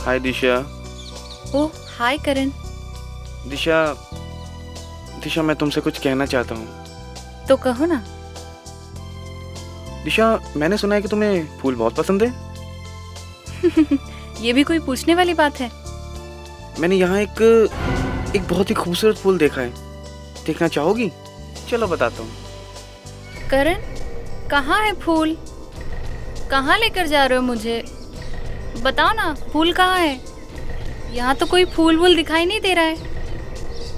हाय दिशा। ओह हाय करण। दिशा दिशा मैं तुमसे कुछ कहना चाहता हूँ। तो कहो ना। दिशा मैंने सुना है कि तुम्हें फूल बहुत पसंद है। ये भी कोई पूछने वाली बात है। मैंने यहाँ एक बहुत ही खूबसूरत फूल देखा है, देखना चाहोगी? चलो बताता हूँ। करण कहाँ है फूल? कहाँ लेकर जा रहे हो मुझे? बताओ ना, फूल कहाँ है? यहाँ तो कोई फूल वूल दिखाई नहीं दे रहा है।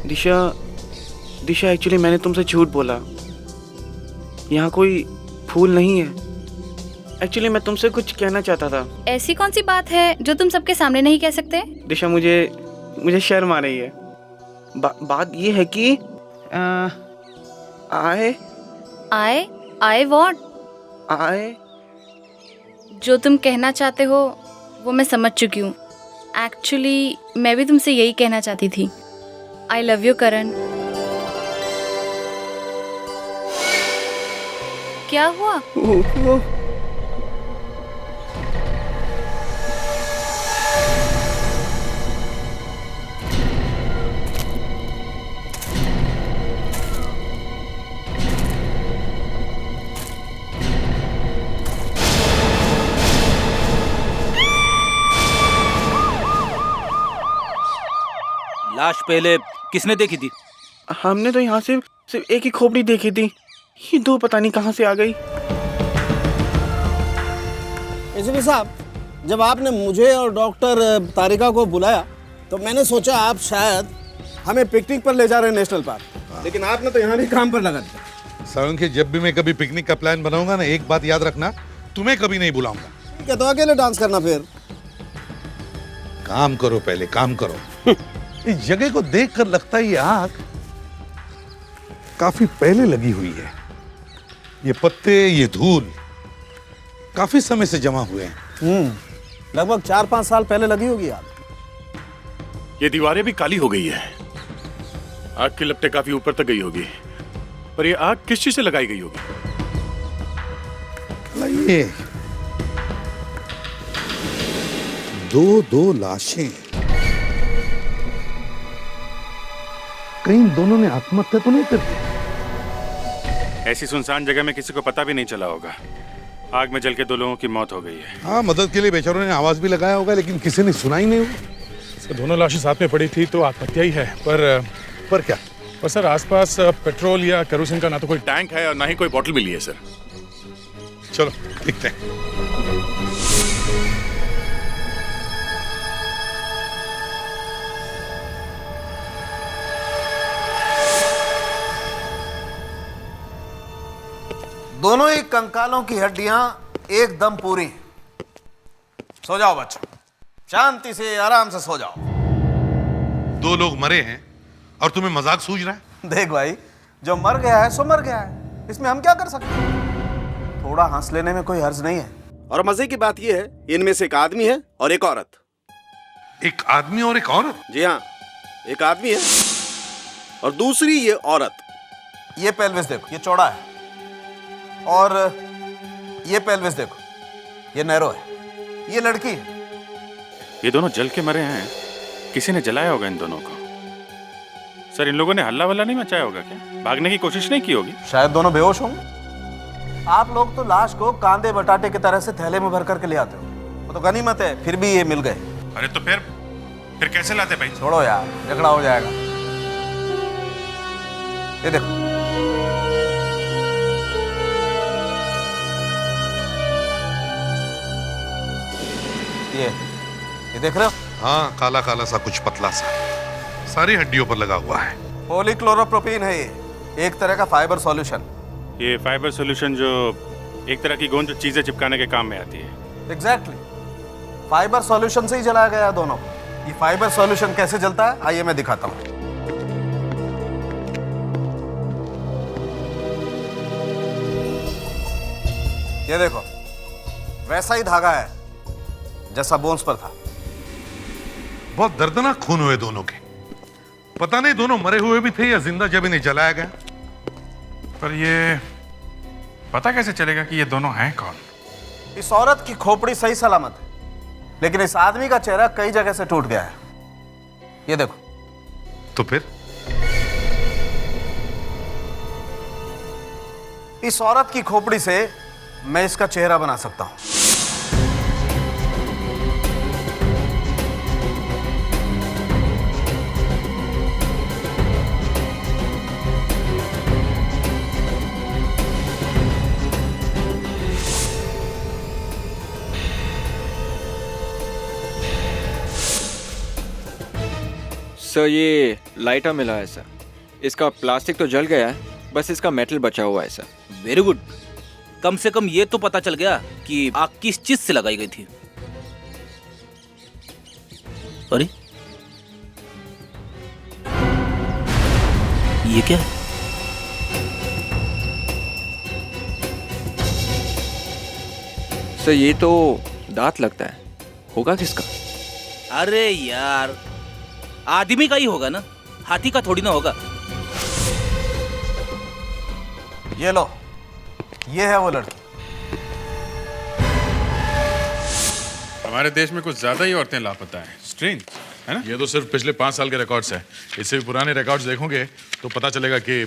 दिशा एक्चुअली मैंने तुमसे झूठ बोला, यहाँ कोई फूल नहीं है। एक्चुअली मैं तुमसे कुछ कहना चाहता था। ऐसी कौन सी बात है जो तुम सबके सामने नहीं कह सकते? दिशा मुझे शर्म आ रही है। बात ये है कि आए व्हाट? आए जो तुम कहना चाहते हो वो मैं समझ चुकी हूँ। एक्चुअली मैं भी तुमसे यही कहना चाहती थी। आई लव यू करण। क्या हुआ? लाश पहले किसने देखी थी? हमने तो यहाँ से सिर्फ एक ही खोपड़ी देखी थी, ये दो पता नहीं कहाँ से आ गई। एसीपी साहब, जब आपने मुझे और डॉक्टर तारिका को बुलाया तो मैंने सोचा आप शायद हमें पिकनिक पर ले जा रहे हैं नेशनल पार्क, लेकिन आपने तो यहाँ भी काम पर लगा दिया। सारंग, जब भी मैं कभी पिकनिक का प्लान बनाऊंगा ना, एक बात याद रखना, तुम्हें कभी नहीं बुलाऊंगा। क्या तो अकेले डांस करना? फिर काम करो, पहले काम करो। इस जगह को देखकर लगता है ये आग काफी पहले लगी हुई है। ये पत्ते, ये धूल काफी समय से जमा हुए हैं। लगभग 4-5 साल पहले लगी होगी आग। ये दीवारें भी काली हो गई है, आग की लपटें काफी ऊपर तक गई होगी, पर ये आग किस चीज से लगाई गई होगी? ये दो लाशें, कहीं दोनों ने आत्महत्या तो नहीं कर दी? ऐसी सुनसान जगह में किसी को पता भी नहीं चला होगा। आग में जल के 2 लोगों की मौत हो गई है। हाँ, मदद के लिए बेचारों ने आवाज भी लगाया होगा, लेकिन किसी ने सुना ही नहीं होगा। दोनों लाशें साथ में पड़ी थी तो आत्महत्या ही है। पर क्या? पर सर, आसपास पेट्रोल या केरोसिन का ना तो कोई टैंक है और ना ही कोई बोतल मिली है सर। चलो देखते हैं। दोनों ही कंकालों की हड्डियां एकदम पूरी। सो जाओ बच्चों, शांति से आराम से सो जाओ। 2 लोग मरे हैं और तुम्हें मजाक सूझ रहा है? देख भाई, जो मर गया है सो मर गया है, इसमें हम क्या कर सकते हैं? थोड़ा हंस लेने में कोई हर्ज नहीं है। और मजे की बात यह है, इनमें से एक आदमी है और एक औरत। एक आदमी और एक औरत? जी हाँ, एक आदमी है और दूसरी ये औरत। ये पेल्विस देखो, ये चौड़ा है, और ये पेल्विस देखो, ये नैरो है। ये लड़की है। ये दोनों जल के मरे हैं, किसी ने जलाया होगा इन दोनों को। सर, इन लोगों ने हल्ला वल्ला नहीं मचाया होगा क्या? भागने की कोशिश नहीं की होगी? शायद दोनों बेहोश होंगे। आप लोग तो लाश को कांदे बटाटे की तरह से थैले में भर करके ले आते हो, वो तो गनीमत है, फिर भी ये मिल गए। अरे तो फिर कैसे लाते भाई? छोड़ो यार, झगड़ा हो जाएगा। ये देखो, ये देख रहे हो? हाँ, काला काला सा, कुछ पतला सा, सारी हड्डियों पर लगा हुआ है। पॉलीक्लोरोप्रोपीन है ये, एक तरह का फाइबर सॉल्यूशन। ये फाइबर सॉल्यूशन जो एक तरह की गोंद जो चीजें चिपकाने के काम में आती है। एग्जैक्टली, फाइबर सॉल्यूशन से ही जलाया गया दोनों। ये फाइबर सॉल्यूशन कैसे जलता है, आइए मैं दिखाता हूं। ये देखो, वैसा ही धागा है जैसा बोन्स पर था। बहुत दर्दनाक खून हुए दोनों के। पता नहीं दोनों मरे हुए भी थे या जिंदा जब इन्हें जलाया गया। पर ये पता कैसे चलेगा कि ये दोनों हैं कौन? इस औरत की खोपड़ी सही सलामत है, लेकिन इस आदमी का चेहरा कई जगह से टूट गया है। ये देखो। तो फिर इस औरत की खोपड़ी से मैं इसका चेहरा बना सकता हूं। सर ये लाइटर मिला है सर। इसका प्लास्टिक तो जल गया है, बस इसका मेटल बचा हुआ है सर। Very good. कम से कम ये तो पता चल गया कि आग किस चीज से लगाई गई थी। अरे ये क्या है? सर ये तो दांत लगता है, होगा किसका? अरे यार, आदमी का ही होगा ना, हाथी का थोड़ी ना होगा। ये लो, ये है वो लड़की। हमारे देश में कुछ ज्यादा ही औरतें लापता हैं। स्ट्रेंज है ना? ये तो सिर्फ पिछले 5 साल के रिकॉर्ड्स है। इससे भी पुराने रिकॉर्ड्स देखोगे तो पता चलेगा कि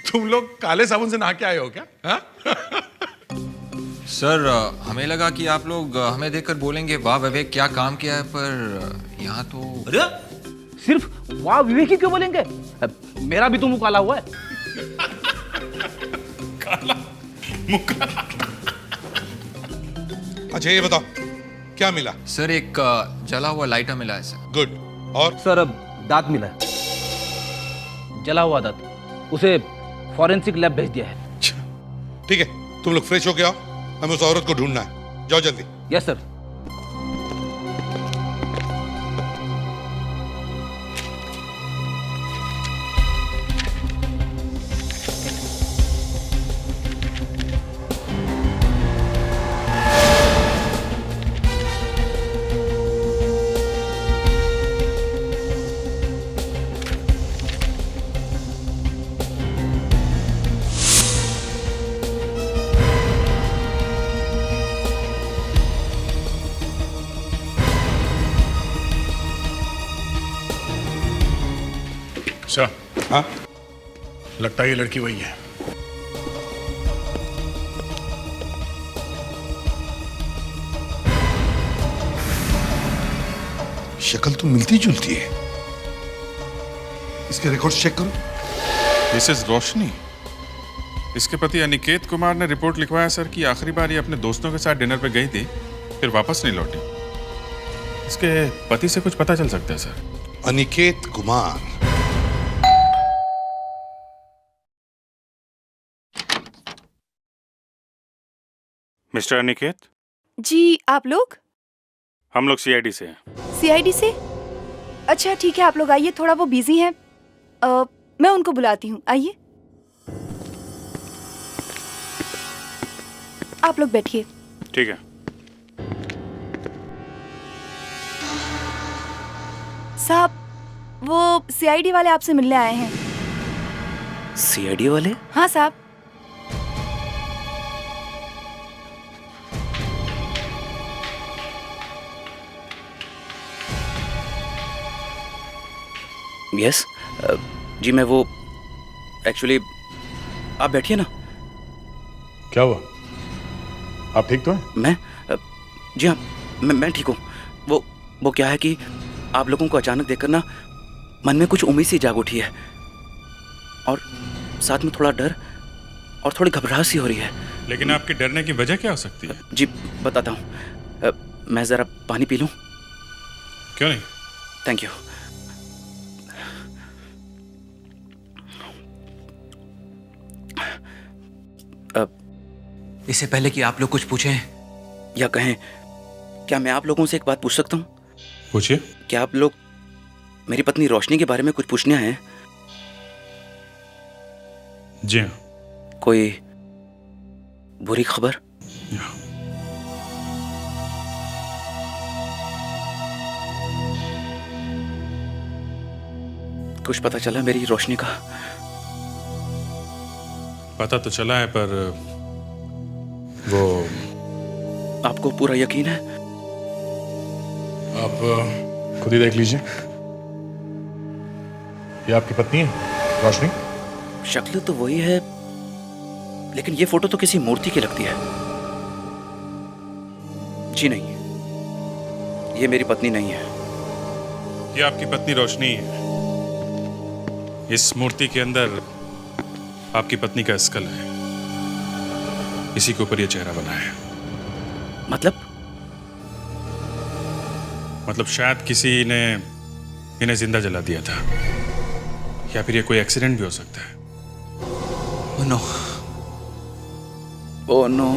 तुम लोग काले साबुन से नहा के आए हो क्या? हाँ? सर हमें लगा कि आप लोग हमें देखकर बोलेंगे वाह विवेक क्या काम किया है, पर यहाँ तो अरे सिर्फ वाह विवेक ही क्यों बोलेंगे? मेरा भी तो मुंह काला हुआ है। अच्छा ये बताओ क्या मिला? सर एक जला हुआ लाइटर मिला है सर। गुड। और सर अब दांत मिला है, जला हुआ दांत। उसे फॉरेंसिक लैब भेज दिया है। ठीक है, तुम लोग फ्रेश होके आओ, हमें उस औरत को ढूंढना है। जाओ जल्दी। Yes sir. अच्छा, हाँ लगता है ये लड़की वही है। शक्ल तो मिलती जुलती है। इसके रिकॉर्ड्स चेक करो। दिस इज रोशनी। इसके पति अनिकेत कुमार ने रिपोर्ट लिखवाया सर कि आखिरी बार ये अपने दोस्तों के साथ डिनर पे गई थी, फिर वापस नहीं लौटी। इसके पति से कुछ पता चल सकता है सर? अनिकेत कुमार। मिस्टर अनिकेत, जी आप लोग? हम लोग सीआईडी से हैं। सीआईडी से? अच्छा ठीक है, आप लोग आइए, थोड़ा वो बिजी हैं। मैं उनको बुलाती हूँ, आइए। आप लोग बैठिए। ठीक है। साहब, वो सीआईडी वाले आपसे मिलने आए हैं। सीआईडी वाले? हाँ साहब। यस जी, मैं वो एक्चुअली, आप बैठिए ना। क्या हुआ? आप ठीक तो हैं? मैं जी हाँ, मैं ठीक हूँ। वो क्या है कि आप लोगों को अचानक देखकर ना मन में कुछ उम्मीद सी जाग उठी है, और साथ में थोड़ा डर और थोड़ी घबराहट सी हो रही है। लेकिन आपके डरने की वजह क्या हो सकती है? जी बताता हूँ। मैं ज़रा पानी पी लूँ? क्यों नहीं? Thank you. इससे पहले कि आप लोग कुछ पूछें या कहें, क्या मैं आप लोगों से एक बात पूछ सकता हूँ? पूछिए। क्या आप लोग मेरी पत्नी रोशनी के बारे में कुछ पूछने आए हैं? जी हाँ। कोई बुरी खबर? कुछ पता चला मेरी रोशनी का? पता तो चला है, पर वो आपको पूरा यकीन है? आप खुद ही देख लीजिए। ये आपकी पत्नी है रोशनी? शक्ल तो वही है, लेकिन ये फोटो तो किसी मूर्ति की लगती है। जी नहीं, ये मेरी पत्नी नहीं है। ये आपकी पत्नी रोशनी है। इस मूर्ति के अंदर आपकी पत्नी का स्कल है। इसी के ऊपर ये चेहरा बना है। मतलब शायद किसी ने इन्हें जिंदा जला दिया था, या फिर ये कोई एक्सीडेंट भी हो सकता है। Oh no, oh no,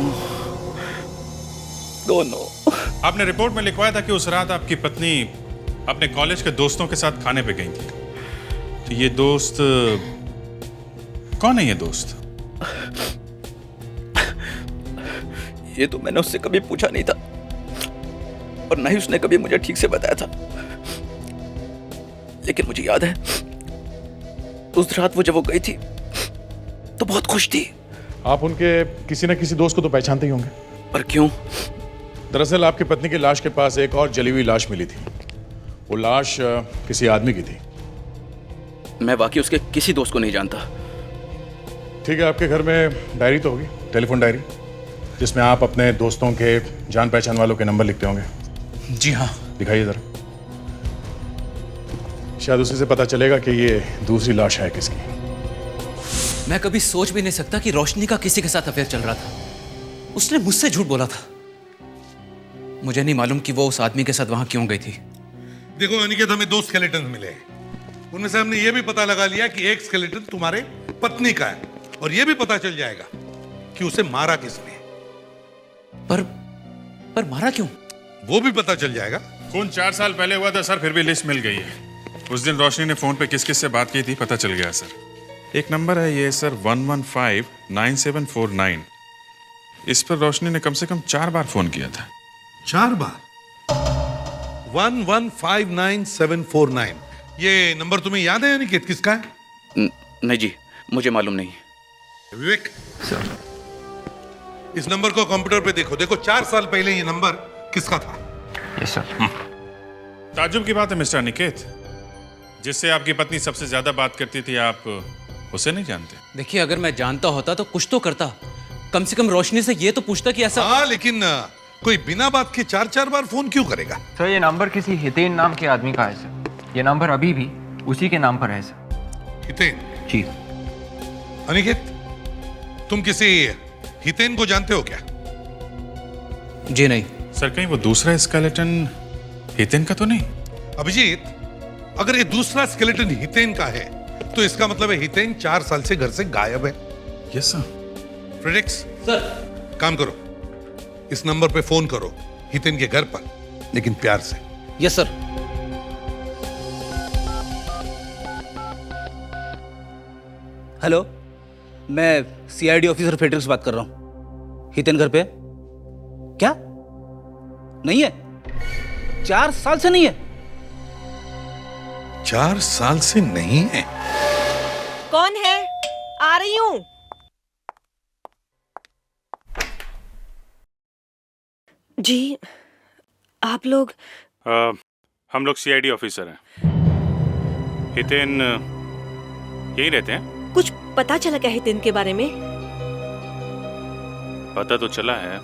oh no. आपने रिपोर्ट में लिखवाया था कि उस रात आपकी पत्नी अपने कॉलेज के दोस्तों के साथ खाने पे गई थी। तो ये दोस्त कौन है? ये दोस्त? ये तो मैंने उससे कभी पूछा नहीं था, और ना ही उसने कभी मुझे ठीक से बताया था। लेकिन मुझे याद है, उस रात वो जब वो गई थी तो बहुत खुश थी। आप उनके किसी न किसी दोस्त को तो पहचानते ही होंगे। पर क्यों? दरअसल आपकी पत्नी की लाश के पास एक और जली हुई लाश मिली थी। वो लाश किसी आदमी की थी। मैं वाकई उसके किसी दोस्त को नहीं जानता। ठीक है, आपके घर में डायरी तो होगी, टेलीफोन डायरी, जिसमें आप अपने दोस्तों के जान पहचान वालों के नंबर लिखते होंगे। जी हाँ। दिखाइए जरा। शायद उसी से पता चलेगा कि ये दूसरी लाश है किसकी। मैं कभी सोच भी नहीं सकता कि रोशनी का किसी के साथ अफेयर चल रहा था। उसने मुझसे झूठ बोला था। मुझे नहीं मालूम कि वो उस आदमी के साथ वहां क्यों गई थी। देखो अनिकेत, हमें 2 स्केलेटन मिले हैं। उनमें से हमने ये भी पता लगा लिया कि एक स्केलेटन तुम्हारे पत्नी का है, और ये भी पता चल जाएगा कि उसे मारा किसने। पर मारा क्यों? वो भी पता चल जाएगा। खून 4 साल पहले हुआ था सर, फिर भी लिस्ट मिल गई है। उस दिन रोशनी ने फोन पे किस किस से बात की थी पता चल गया सर। एक नंबर है ये सर 1159749। इस पर रोशनी ने कम से कम 4 बार फोन किया था। 4 बार? 1159749। ये नंबर तुम्हें याद है अनिकेत किसका है? नहीं जी, मुझे मालूम नहीं। विवेक सर, इस नंबर को कंप्यूटर पे देखो। देखो 4 साल पहले ये नंबर किसका था? Yes sir. ताज्जुब की बात है मिस्टर अनिकेत, जिससे आपकी पत्नी सबसे ज्यादा बात करती थी, आप उसे नहीं जानते? देखिए, अगर मैं जानता होता तो कुछ तो करता। कम से कम रोशनी से ये तो पूछता कि ऐसा। हाँ, लेकिन कोई बिना बात के 4-4 बार फोन क्यों करेगा? सर, ये नंबर किसी हितेन नाम के आदमी का है सर। ये नंबर अभी भी उसी के नाम पर है सर। हितेन? जी। अनिकेत, तुम किसी हितेन को जानते हो क्या? जी नहीं सर। कहीं वो दूसरा स्केलेटन हितेन का तो नहीं? अभिजीत, अगर ये दूसरा स्केलेटन हितेन का है तो इसका मतलब है हितेन 4 साल से घर से गायब है। Yes sir. फ्रेडिक्स सर, काम करो, इस नंबर पे फोन करो हितेन के घर पर, लेकिन प्यार से। Yes sir. हेलो, मैं सीआईडी ऑफिसर फेड्रिक्स बात कर रहा हूँ। हितेन घर पे? क्या नहीं है? 4 साल से नहीं है? 4 साल से नहीं है? कौन है? आ रही हूं। जी, आप लोग? हम लोग सीआईडी ऑफिसर हैं। हितेन यहीं रहते हैं? कुछ पता चला क्या हितेन के बारे में? पता तो चला है।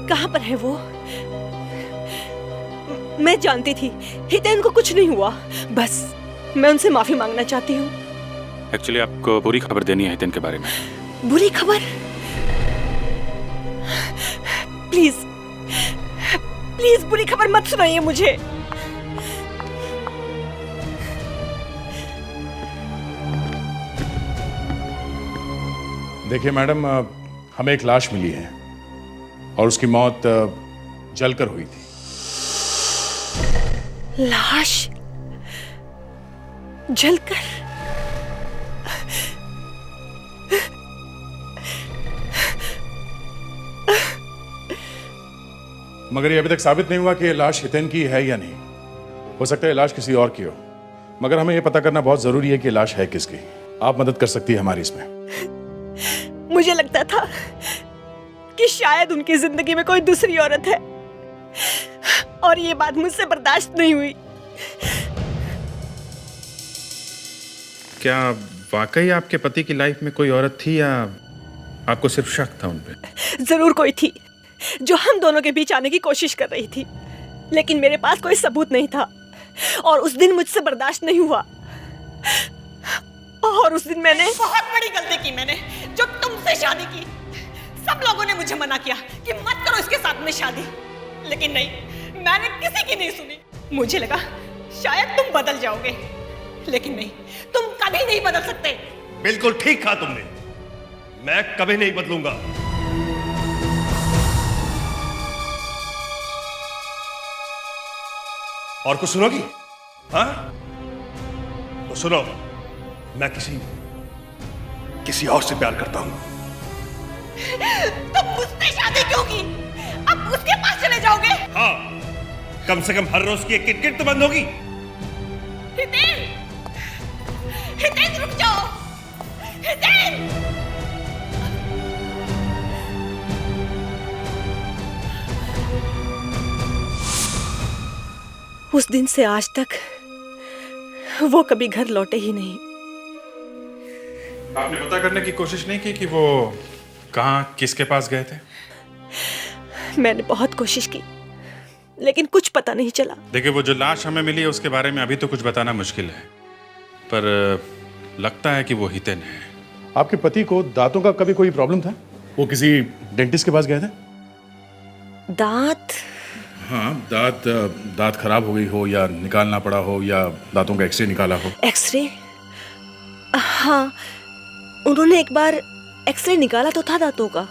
कहाँ पर है वो? मैं जानती थी हितेन को कुछ नहीं हुआ। बस मैं उनसे माफी मांगना चाहती हूँ। एक्चुअली आपको बुरी खबर देनी है हितेन के बारे में। बुरी खबर? प्लीज प्लीज बुरी खबर मत सुनाइए मुझे। देखिए मैडम, हमें एक लाश मिली है और उसकी मौत जलकर हुई थी। लाश जलकर? मगर ये अभी तक साबित नहीं हुआ कि ये लाश हितेन की है या नहीं। हो सकता है लाश किसी और की हो। मगर हमें यह पता करना बहुत जरूरी है कि लाश है किसकी। आप मदद कर सकती है हमारी इसमें। मुझे लगता था कि शायद उनकी जिंदगी में कोई दूसरी औरत है और ये बात मुझसे बर्दाश्त नहीं हुई। क्या वाकई आपके पति की लाइफ में कोई औरत थी या आपको सिर्फ शक था उन पे? जरूर कोई थी जो हम दोनों के बीच आने की कोशिश कर रही थी, लेकिन मेरे पास कोई सबूत नहीं था और उस दिन मुझसे बर्दाश्त नहीं हुआ। और उस दिन मैंने बहुत बड़ी गलती की। मैंने जो तुमसे शादी की, सब लोगों ने मुझे मना किया कि मत करो इसके साथ में शादी, लेकिन नहीं, मैंने किसी की नहीं सुनी। मुझे लगा शायद तुम बदल जाओगे, लेकिन नहीं, तुम कभी नहीं बदल सकते। बिल्कुल ठीक कहा तुमने, मैं कभी नहीं बदलूंगा। और कुछ सुनोगी? हाँ तो सुनो, मैं किसी और से प्यार करता हूं। तुम मुझसे शादी क्यों की? अब उसके पास चले जाओगे? हाँ, कम से कम हर रोज की एक किटकिट तो बंद होगी। हितेन, हितेन रुक जाओ। हितेन, उस दिन से आज तक वो कभी घर लौटे ही नहीं। आपने पता करने की कोशिश नहीं की कि वो कहाँ, किसके पास गए थे? मैंने बहुत कोशिश की, लेकिन कुछ पता नहीं चला। देखिए, वो जो लाश हमें मिली है उसके बारे में अभी तो कुछ बताना मुश्किल है, पर लगता है कि वो हितेन है। आपके पति को दांतों का कभी कोई प्रॉब्लम था? वो किसी डेंटिस्ट के पास गए थे? दांत? हाँ, दांत खराब हो गई हो या निकालना पड़ा हो या दांतों का एक्सरे निकाला हो। एक्सरे? हाँ, उन्होंने एक बार एक्सरे निकाला तो था दांतों का।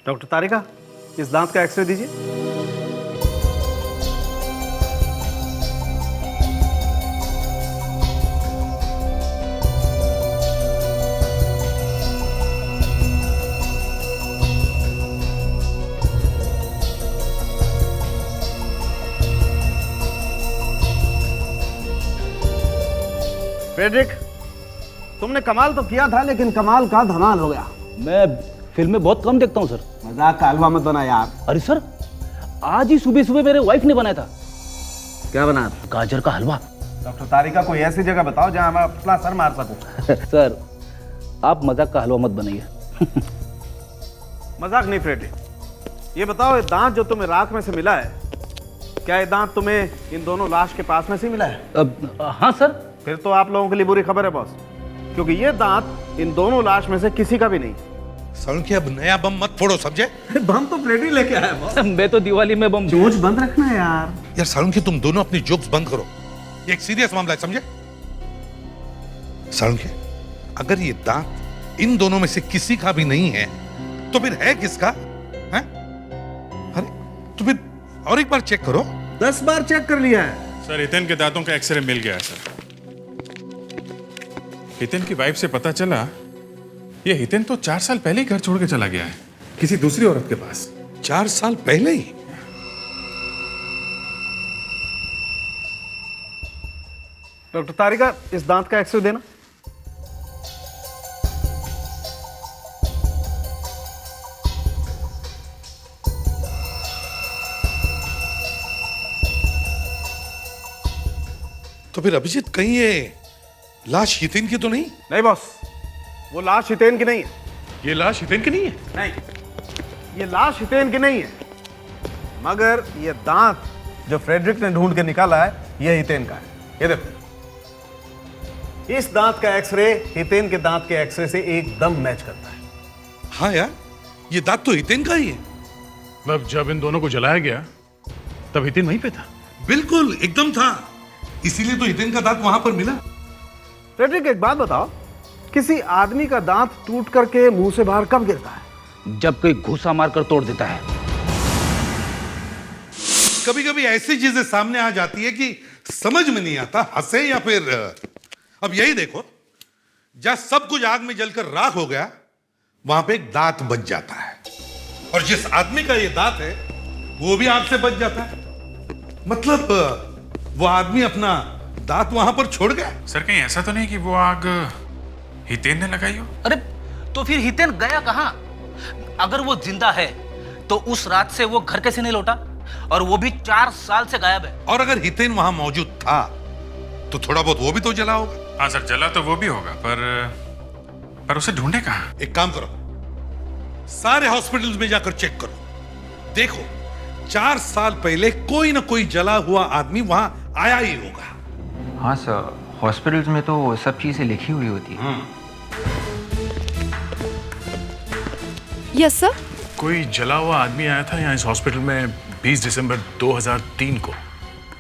डॉक्टर तारिका, इस दांत का एक्सरे दीजिए। फ्रेडरिक, तुमने कमाल तो किया था, लेकिन कमाल का धमाल हो गया। मैं फिल्में बहुत कम देखता हूँ सर। मजाक का हलवा मत बना यार। अरे सर, आज ही सुबह सुबह मेरे वाइफ ने बनाया था। क्या बनाया? गाजर का हलवा। डॉक्टर तारिका, कोई ऐसी जगह बताओ जहां मैं अपना सर मार सकूं। सर, आप मजाक का हलवा मत बनाइए। मजाक नहीं फ्रेडरिक, ये बताओ, ये दांत जो तुम्हें राख में से मिला है, क्या ये दांत तुम्हें इन दोनों लाश के पास में से मिला है? हाँ सर। फिर तो आप लोगों के लिए बुरी खबर है बॉस, क्योंकि ये दांत इन दोनों लाश में से किसी का भी नहीं। सड़क अब नया बम मत फोड़ो, समझे? बम तो फ्रेडरिक लेके आया बॉस। मैं तो दिवाली में बम। जोश बंद रखना है यार। यार सालुंकी, तुम दोनों अपनी जोक्स बंद करो, ये एक सीरियस मामला है, समझे? सालुंकी, अगर ये दांत इन दोनों में से किसी का भी नहीं है तो फिर है किसका? है? अरे तो फिर और एक बार चेक करो। 10 बार चेक कर लिया है सर। हितेन के दांतों का एक्सरे मिल गया है सर। हितेन की वाइफ से पता चला ये हितेन तो 4 साल पहले ही घर छोड़ के चला गया है, किसी दूसरी औरत के पास। 4 साल पहले ही? डॉक्टर तारिका, इस दांत का एक्सरे देना। तो फिर अभिजीत, कहीं ये लाश हितेन की तो नहीं? नहीं बॉस, वो लाश हितेन की नहीं है। ये लाश हितेन की नहीं है? नहीं, ये लाश हितेन की नहीं है, मगर ये दांत जो फ्रेडरिक ने ढूंढ के निकाला है, ये हितेन का है। ये देखो, इस दांत का एक्सरे हितेन के दांत के एक्सरे से एकदम मैच करता है। हाँ यार, ये दांत तो हितेन का ही है। मतलब जब इन दोनों को जलाया गया तब हितेन वहीं पे था? बिल्कुल, एकदम था, इसीलिए तो हितेन का दांत वहां पर मिला। फ्रेडरिक, एक बात बताओ, किसी आदमी का दांत टूट करके मुंह से बाहर कब गिरता है? जब कोई घुसा मारकर तोड़ देता है। कभी कभी ऐसी चीजें सामने आ जाती है कि समझ में नहीं आता हंसे या फिर। अब यही देखो, जहां सब कुछ आग में जलकर राख हो गया, वहां पे एक दांत बच जाता है, और जिस आदमी का ये दांत है वो भी आग से बच जाता है। मतलब वो आदमी अपना दांत वहां पर छोड़ गया। सर कहीं ऐसा तो नहीं कि वो आग हितेन ने लगाई हो? अरे तो फिर हितेन गया कहाँ? अगर वो जिंदा है तो उस रात से वो घर कैसे नहीं लौटा? और वो भी 4 साल से गायब है। और अगर हितेन वहां मौजूद था तो थोड़ा बहुत वो भी तो जला होगा। हाँ सर, जला तो वो भी होगा, पर उसे ढूंढे कहाँ? एक काम करो, सारे हॉस्पिटल्स में जाकर चेक करो, देखो 4 साल पहले कोई ना कोई जला हुआ आदमी वहां आया ही होगा। हाँ सर, हॉस्पिटल्स में तो सब चीजें लिखी हुई होती है। Yes sir. कोई जला हुआ आदमी आया था यहाँ इस हॉस्पिटल में 20 दिसंबर 2003 को।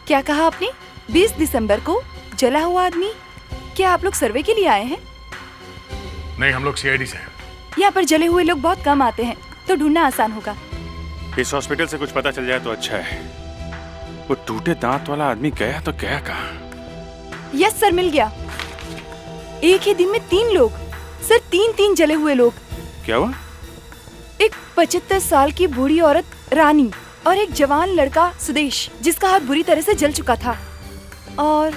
क्या कहा आपने? 20 दिसंबर को जला हुआ आदमी? क्या आप लोग सर्वे के लिए आए हैं? नहीं, हम लोग सीआईडी से हैं। यहाँ पर जले हुए लोग बहुत कम आते हैं, तो ढूंढना आसान होगा। इस हॉस्पिटल से कुछ पता चल जाए तो अच्छा है। वो टूटे दांत वाला आदमी गया तो गया कहाँ? यस सर, मिल गया। एक ही दिन में 3 लोग सर, 3 जले हुए लोग। क्या हुआ? एक 75 साल की बूढ़ी औरत रानी और एक जवान लड़का सुदेश, जिसका हाथ बुरी तरह से जल चुका था। और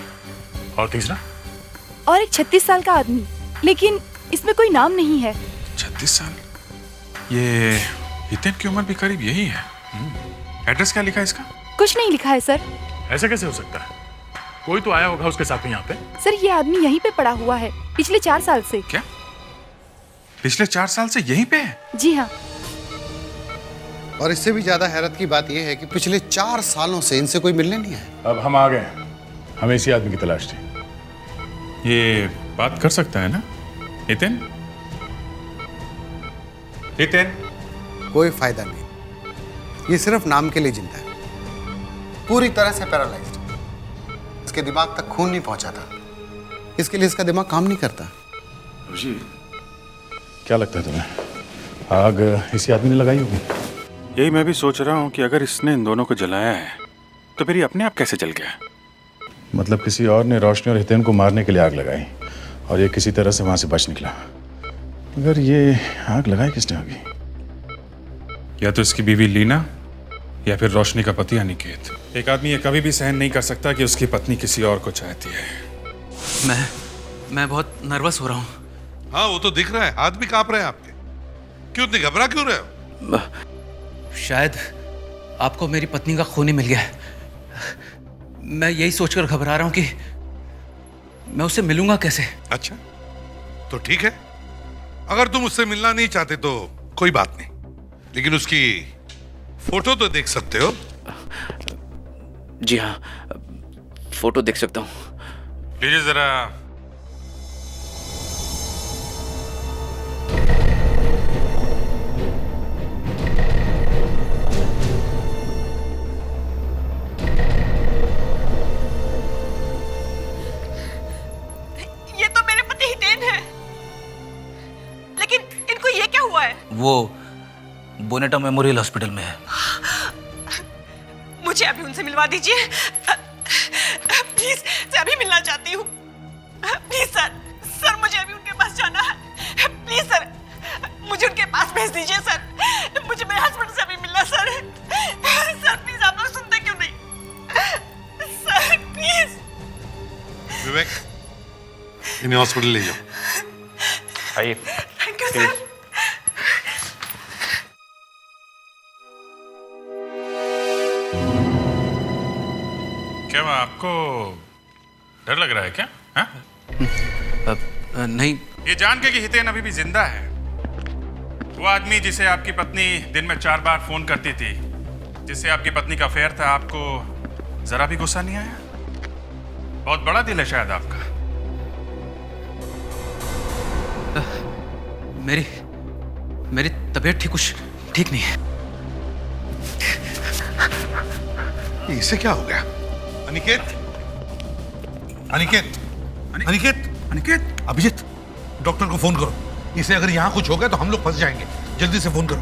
तीसरा? और एक 36 साल का आदमी, लेकिन इसमें कोई नाम नहीं है। 36 साल? ये हितेन की उम्र भी करीब यही है। एड्रेस क्या लिखा है इसका? कुछ नहीं लिखा है सर। ऐसा कैसे हो सकता है? कोई तो आया होगा उसके साथ में यहाँ पे। सर ये आदमी यहीं पे पड़ा हुआ है पिछले 4 साल से। क्या? पिछले 4 साल से यहीं पे है? जी हाँ। और इससे भी ज्यादा हैरत की बात यह है कि पिछले 4 सालों से इनसे कोई मिलने नहीं आया। अब हम आ गए, हमें इसी आदमी की तलाश थी। ये बात कर सकता है ना हितेन? हितेन? कोई फायदा नहीं, ये सिर्फ नाम के लिए जिंदा है। पूरी तरह से पैरालाइज्ड, इसके दिमाग तक खून नहीं पहुंचा था, इसके लिए इसका दिमाग काम नहीं करता। जी, क्या लगता है तुम्हें, आग इसी आदमी ने लगाई होगी? यही मैं भी सोच रहा हूँ कि अगर इसने इन दोनों को जलाया है तो फिर ये अपने आप कैसे जल गया? मतलब किसी और ने रोशनी और हितेन को मारने के लिए आग लगाई और ये किसी तरह से वहां से बच निकला। अगर ये आग लगाई किसने होगी? या तो इसकी बीवी लीना या फिर रोशनी का पति अनिकेत। एक आदमी ये कभी भी सहन नहीं कर सकता कि उसकी पत्नी किसी और को चाहती है। मैं बहुत नर्वस हो रहा हूँ। हाँ वो तो दिख रहा है, हाथ भी कांप रहे हैं आपके। क्यों इतने घबरा क्यों रहे हो? शायद आपको मेरी पत्नी का खून ही मिल गया है। मैं यही सोचकर घबरा रहा हूँ कि मैं उससे मिलूंगा कैसे। अच्छा तो ठीक है, अगर तुम उससे मिलना नहीं चाहते तो कोई बात नहीं, लेकिन उसकी फोटो तो देख सकते हो। जी हाँ, फोटो देख सकता हूँ। लीजिए जरा। ये तो मेरे पति हितेन है, लेकिन इनको ये क्या हुआ है? वो बोनेटा मेमोरियल हॉस्पिटल में है। मुझे अभी उनसे मिलवा दीजिए प्लीज, मैं अभी मिलना चाहती हूँ। प्लीज सर, मुझे अभी उनके पास जाना है। प्लीज सर, मुझे उनके पास भेज दीजिए सर। मुझे मेरे हस्बैंड से अभी मिलना सर। सर प्लीज, आप लोग सुनते क्यों नहीं? Sir please. विवेक, इन्हें हॉस्पिटल ले जाओ। आइए। Thank you sir. क्या आपको डर लग रहा है क्या? नहीं। ये जान के कि हितेन अभी भी जिंदा है, वो आदमी जिसे आपकी पत्नी दिन में 4 बार फोन करती थी, जिससे आपकी पत्नी का अफेयर था, आपको जरा भी गुस्सा नहीं आया? बहुत बड़ा दिल है शायद आपका। मेरी तबीयत कुछ ठीक नहीं है। इसे क्या हो गया? अनिकेत, अनिकेत, अनिकेत, अनिकेत, अभिजीत, डॉक्टर को फोन करो। इसे अगर यहाँ कुछ हो गया तो हम लोग फंस जाएंगे, जल्दी से फोन करो।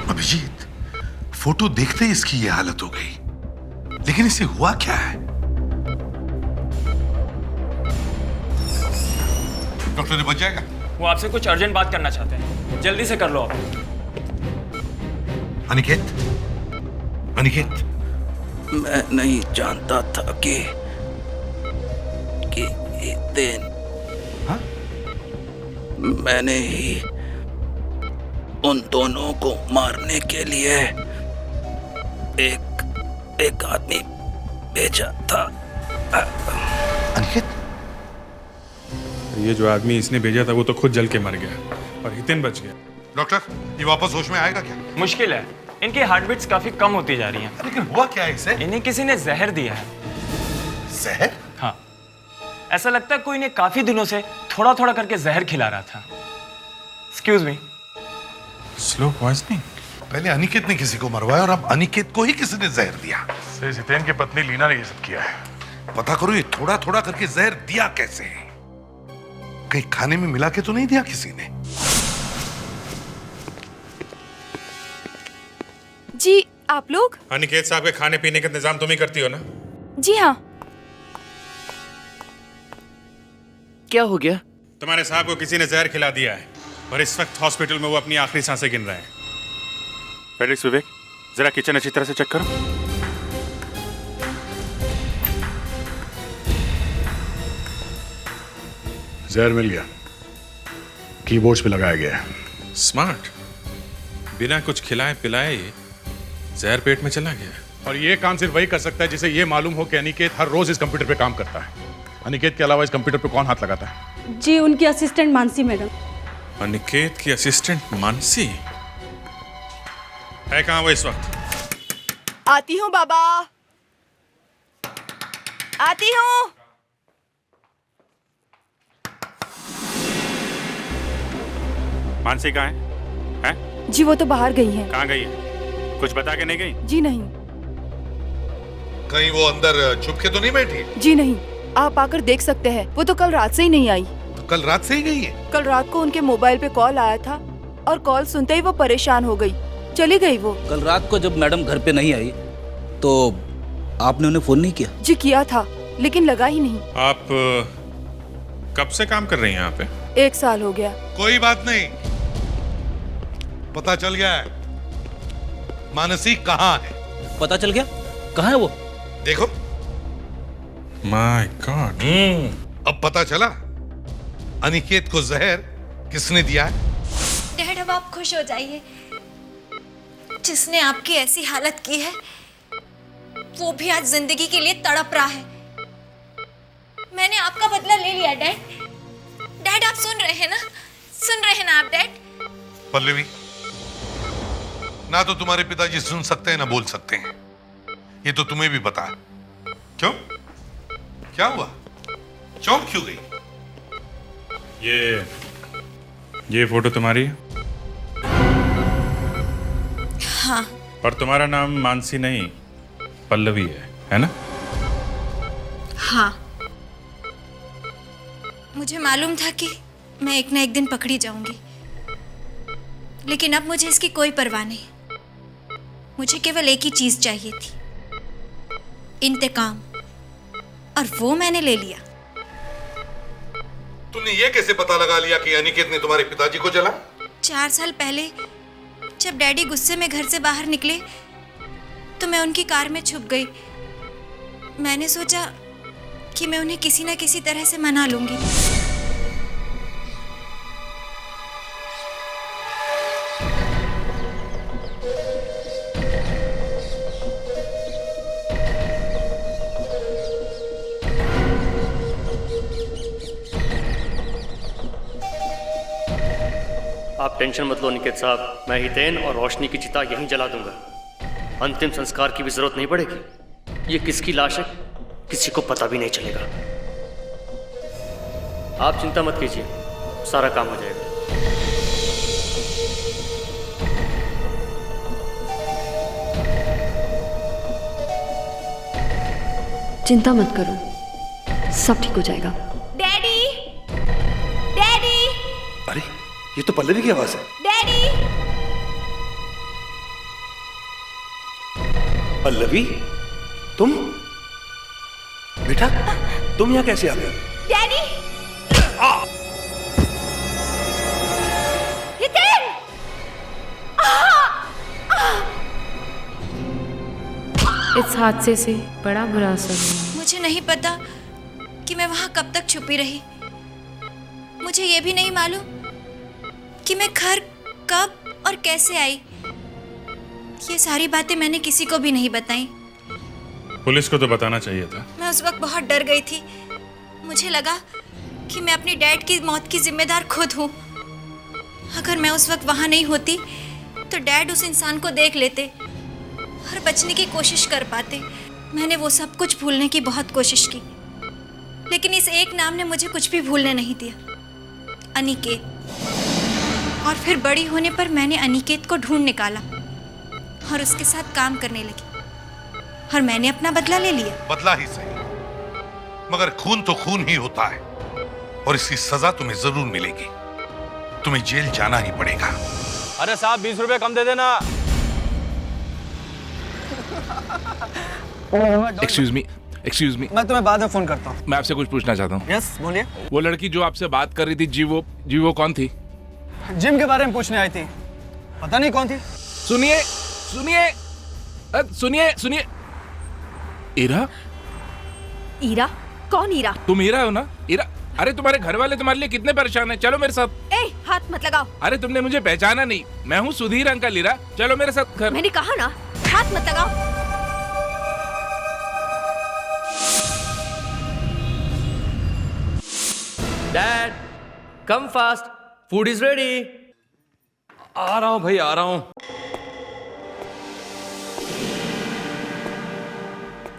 अभिजीत, फोटो देखते ही इसकी ये हालत हो गई, लेकिन इसे हुआ क्या है? डॉक्टर ने बच जाएगा? वो आपसे कुछ अर्जेंट बात करना चाहते हैं, जल्दी से कर लो आप। अनिकेत, अनिकेत, मैं नहीं जानता था कि हितेन, हाँ? मैंने ही उन दोनों को मारने के लिए एक आदमी भेजा था। अनिकेत, ये जो आदमी इसने भेजा था वो तो खुद जल के मर गया और हितेन बच गया। डॉक्टर, ये वापस होश में आएगा क्या? मुश्किल है, इनकी हार्ट बीट्स काफी कम होती जा रही हैं। लेकिन हुआ क्या है इसे? इन्हें किसी ने जहर दिया है। जहर? हाँ, ऐसा लगता है कोई इन्हें काफी दिनों से थोड़ा थोड़ा करके जहर खिला रहा था। Excuse me. Slow poisoning. पहले अनिकेत ने किसी को मरवाया और अब अनिकेत को ही किसी ने जहर दिया। हितेन की पत्नी लीना ने ये सब किया है। पता करो ये थोड़ा थोड़ा करके जहर दिया कैसे है? कहीं खाने में मिला के तो नहीं दिया किसी ने? जी आप लोग? अनिकेत साहब के खाने पीने का इंतजाम तुम ही करती हो ना? जी हाँ। क्या हो गया? तुम्हारे साहब को किसी ने जहर खिला दिया है और इस वक्त हॉस्पिटल में वो अपनी आखिरी सांसें गिन रहे हैं। फेलिक्स, विवेक, जरा किचन अच्छी तरह से चेक करो। जहर मिल गया, कीबोर्ड्स पे लगाया गया है। स्मार्ट, बिना कुछ खिलाए पिलाए जहर पेट में चला गया। और ये काम सिर्फ वही कर सकता है जिसे ये मालूम हो कि अनिकेत हर रोज इस कंप्यूटर पे काम करता है। अनिकेत के अलावा इस कंप्यूटर पे कौन हाथ लगाता है? जी उनकी असिस्टेंट मानसी मैडम। अनिकेत की असिस्टेंट मानसी है कहाँ वो इस वक्त? आती हूँ बाबा, आती हूँ। मानसी कहाँ है? हैं? जी वो तो बाहर गई हैं। कहाँ गई है? कुछ बता के नहीं गई? जी नहीं। कहीं वो अंदर छुप के तो नहीं बैठी? जी नहीं, आप आकर देख सकते हैं। वो तो कल रात से ही नहीं आई। तो कल रात से ही गई है? कल रात को उनके मोबाइल पे कॉल आया था और कॉल सुनते ही वो परेशान हो गई, चली गई वो। कल रात को जब मैडम घर पे नहीं आई तो आपने उन्हें फोन नहीं किया? जी किया था लेकिन लगा ही नहीं। आप कब से काम कर रही हैं यहाँ पे? 1 साल हो गया। कोई बात नहीं, पता चल गया है मानसी कहाँ है। पता चल गया? कहाँ है वो? देखो। My God. अब पता चला अनिकेत को जहर किसने दिया है। डैड अब आप खुश हो जाइए। जिसने आपकी ऐसी हालत की है वो भी आज जिंदगी के लिए तड़प रहा है। मैंने आपका बदला ले लिया डैड। डैड आप सुन रहे हैं ना? सुन रहे हैं ना आप डैड? पल्लवी, ना तो तुम्हारे पिताजी सुन सकते हैं ना बोल सकते हैं, ये तो तुम्हें भी पता है। क्यों? क्या हुआ? चौंक क्यों गई? ये फोटो तुम्हारी है? हाँ। और तुम्हारा नाम मानसी नहीं पल्लवी है ना? हाँ। मुझे मालूम था कि मैं एक ना एक दिन पकड़ी जाऊंगी, लेकिन अब मुझे इसकी कोई परवाह नहीं। मुझे केवल एक ही चीज चाहिए थी, इंतकाम, और वो मैंने ले लिया। तुमने ये कैसे पता लगा लिया कि अनिकेत ने तुम्हारे पिताजी को जला? 4 साल पहले जब डैडी गुस्से में घर से बाहर निकले तो मैं उनकी कार में छुप गई। मैंने सोचा कि मैं उन्हें किसी ना किसी तरह से मना लूंगी। आप टेंशन मत लो निकेत साहब, मैं हितेन और रोशनी की चिता यहीं जला दूंगा। अंतिम संस्कार की भी जरूरत नहीं पड़ेगी। ये किसकी लाश है किसी को पता भी नहीं चलेगा। आप चिंता मत कीजिए, सारा काम हो जाएगा। चिंता मत करो, सब ठीक हो जाएगा। डैडी, डैडी, अरे ये तो पल्लवी की आवाज है। डैडी, पल्लवी, तुम बेटा, तुम यहाँ कैसे आ गए? डैडी, हितेन! इस हादसे से बड़ा बुरा असर हुआ। मुझे नहीं पता कि मैं वहां कब तक छुपी रही। मुझे ये भी नहीं मालूम कि मैं घर कब और कैसे आई। ये सारी बातें मैंने किसी को भी नहीं बताई। पुलिस को तो बताना चाहिए था। मैं उस वक्त बहुत डर गई थी। मुझे लगा कि मैं अपनी डैड की मौत की जिम्मेदार खुद हूँ। अगर मैं उस वक्त वहाँ नहीं होती तो डैड उस इंसान को देख लेते और बचने की कोशिश कर पाते। मैंने वो सब कुछ भूलने की बहुत कोशिश की, लेकिन इस एक नाम ने मुझे कुछ भी भूलने नहीं दिया, अनिकेत। और फिर बड़ी होने पर मैंने अनिकेत को ढूंढ निकाला और उसके साथ काम करने लगी और मैंने अपना बदला ले लिया। बदला ही सही, मगर खून तो खून ही होता है और इसकी सजा तुम्हें जरूर मिलेगी। तुम्हें जेल जाना ही पड़ेगा। अरे साहब 20 रुपए कम दे देना। एक्सक्यूज मी, मैं तुम्हें बाद में फोन करता हूँ। मैं आपसे कुछ पूछना चाहता हूँ। यस बोलिए। वो लड़की जो आपसे बात कर रही थी जी वो कौन थी? जिम के बारे में पूछने आई थी, पता नहीं कौन थी। सुनिए। ईरा? ईरा? कौन ईरा? तुम ईरा हो ना? ईरा? अरे तुम्हारे घर वाले तुम्हारे लिए कितने परेशान हैं। चलो मेरे साथ। ए, हाथ मत लगाओ। अरे तुमने मुझे पहचाना नहीं, मैं हूँ सुधीर अंकल ईरा। चलो मेरे साथ घर। मैंने कहा ना, हाथ मत लगाओ। Dad come fast, food is ready. आ रहा हूँ भाई, आ रहा हूँ।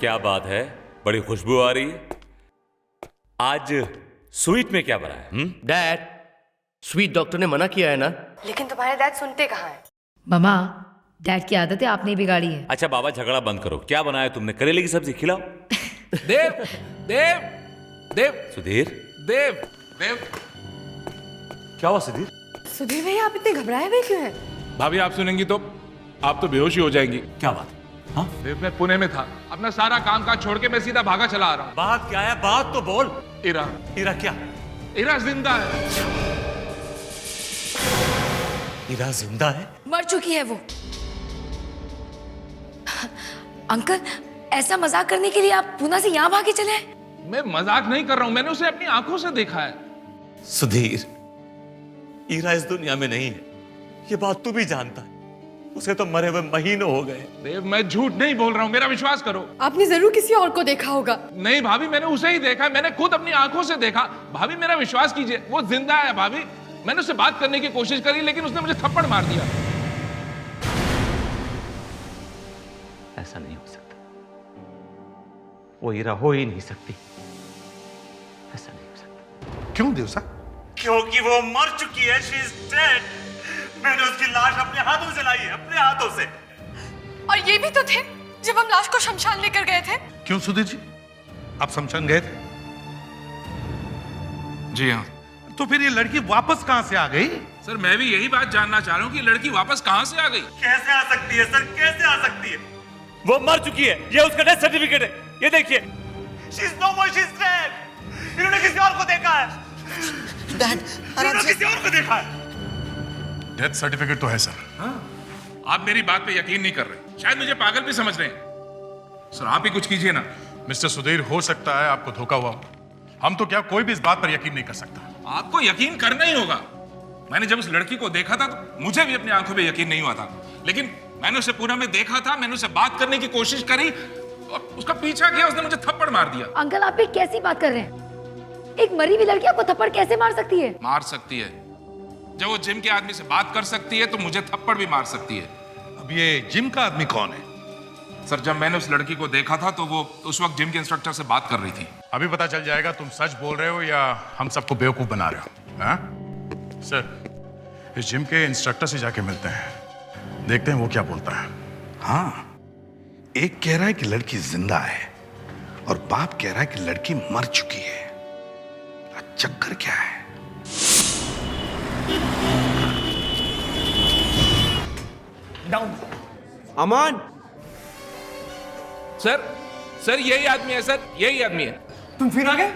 क्या बात है, बड़ी खुशबू आ रही है। आज स्वीट में क्या बना है? डैड, स्वीट डॉक्टर ने मना किया है ना। लेकिन तुम्हारे डैड सुनते कहाँ हैं? मामा, डैड की आदत है आपने ही बिगाड़ी है। अच्छा बाबा झगड़ा बंद करो। क्या बनाया तुमने? करेले की सब्जी खिलाओ। देव देव देव सुधीर, देव देव। क्या हुआ सुधीर? सुधीर भैया आप इतने घबराए हुए क्यों हैं? भाभी आप सुनेंगी तो आप तो बेहोश ही हो जाएंगी। क्या बात? हाँ? देव मैं पुणे में था, अपना सारा काम काज छोड़ के मैं सीधा भागा चला आ रहा हूँ। बात क्या है? बात तो बोल। ईरा। ईरा क्या? ईरा जिंदा है। ईरा जिंदा है? मर चुकी है वो। अंकल, ऐसा मजाक करने के लिए आप पूना से यहाँ भागे चले? मैं मजाक नहीं कर रहा हूँ, मैंने उसे अपनी आंखों से देखा है। सुधीर, ईरा इस दुनिया में नहीं है, ये बात तू भी जानता है। उसे तो मरे हुए महीनों हो गए। देव मैं झूठ नहीं बोल रहा हूँ, मेरा विश्वास करो। आपने जरूर किसी और को देखा होगा। नहीं भाभी, मैंने उसे ही देखा, मैंने खुद अपनी आंखों से देखा। भाभी मेरा विश्वास कीजिए, वो जिंदा है भाभी। मैंने उससे बात करने की कोशिश करी लेकिन उसने मुझे थप्पड़ मार दिया। ऐसा नहीं हो सकता, वो ईरा हो ही नहीं सकती। ऐसा नहीं हो सकता। क्यों देवसा? क्योंकि वो मर चुकी है। She is dead. मैंने उसकी लाश अपने हाथों से लाई है, अपने हाथों से। और ये भी तो थे जब हम लाश को शमशान लेकर गए थे। क्यों सुधीर जी, आप शमशान गए थे? जी हाँ। तो फिर ये लड़की वापस कहां से आ गई? सर मैं भी यही बात जानना चाह रहा हूँ कि लड़की वापस कहाँ से आ गई? कैसे आ सकती है सर, कैसे आ सकती है? वो मर चुकी है, ये उसका डेथ सर्टिफिकेट है, ये देखिए। She is no more, she is dead. इन्होंने किसी और को देखा है। डैड, इन्होंने किसी और को देखा है। डेथ सर्टिफिकेट तो है सर। हाँ? आप मेरी बात पे यकीन नहीं कर रहे, शायद मुझे पागल भी समझ रहे हैं। सर आप ही कुछ कीजिए ना। मिस्टर सुधीर, हो सकता है आपको धोखा हुआ हो। हम तो क्या, कोई भी इस बात पर यकीन नहीं कर सकता। आपको यकीन करना ही होगा। मैंने जब उस लड़की को देखा था तो मुझे भी अपनी आंखों पे यकीन नहीं हुआ था, लेकिन मैंने उसे पुणे में देखा था, मैंने उसे बात करने की कोशिश करी और उसका पीछा किया, उसने मुझे थप्पड़ मार दिया। अंकल आप ये कैसी बात कर रहे हैं? एक मरी हुई लड़की आपको थप्पड़ कैसे मार सकती है? मार सकती है। जब वो जिम के आदमी से बात कर सकती है तो मुझे थप्पड़ भी मार सकती है। अब ये जिम का आदमी कौन है? सर जब मैंने उस लड़की को देखा था तो वो उस वक्त जिम के इंस्ट्रक्टर से बात कर रही थी। अभी पता चल जाएगा तुम सच बोल रहे हो या हम सबको बेवकूफ बना रहे हो। हाँ? सर इस जिम के इंस्ट्रक्टर से जाके मिलते हैं, देखते हैं वो क्या बोलता है। हाँ, एक कह रहा है कि लड़की जिंदा है और बाप कह रहा है कि लड़की मर चुकी है। चक्कर क्या है? डाउन। अमान। सर यही आदमी है सर, यही आदमी है। तुम फिर आ गए?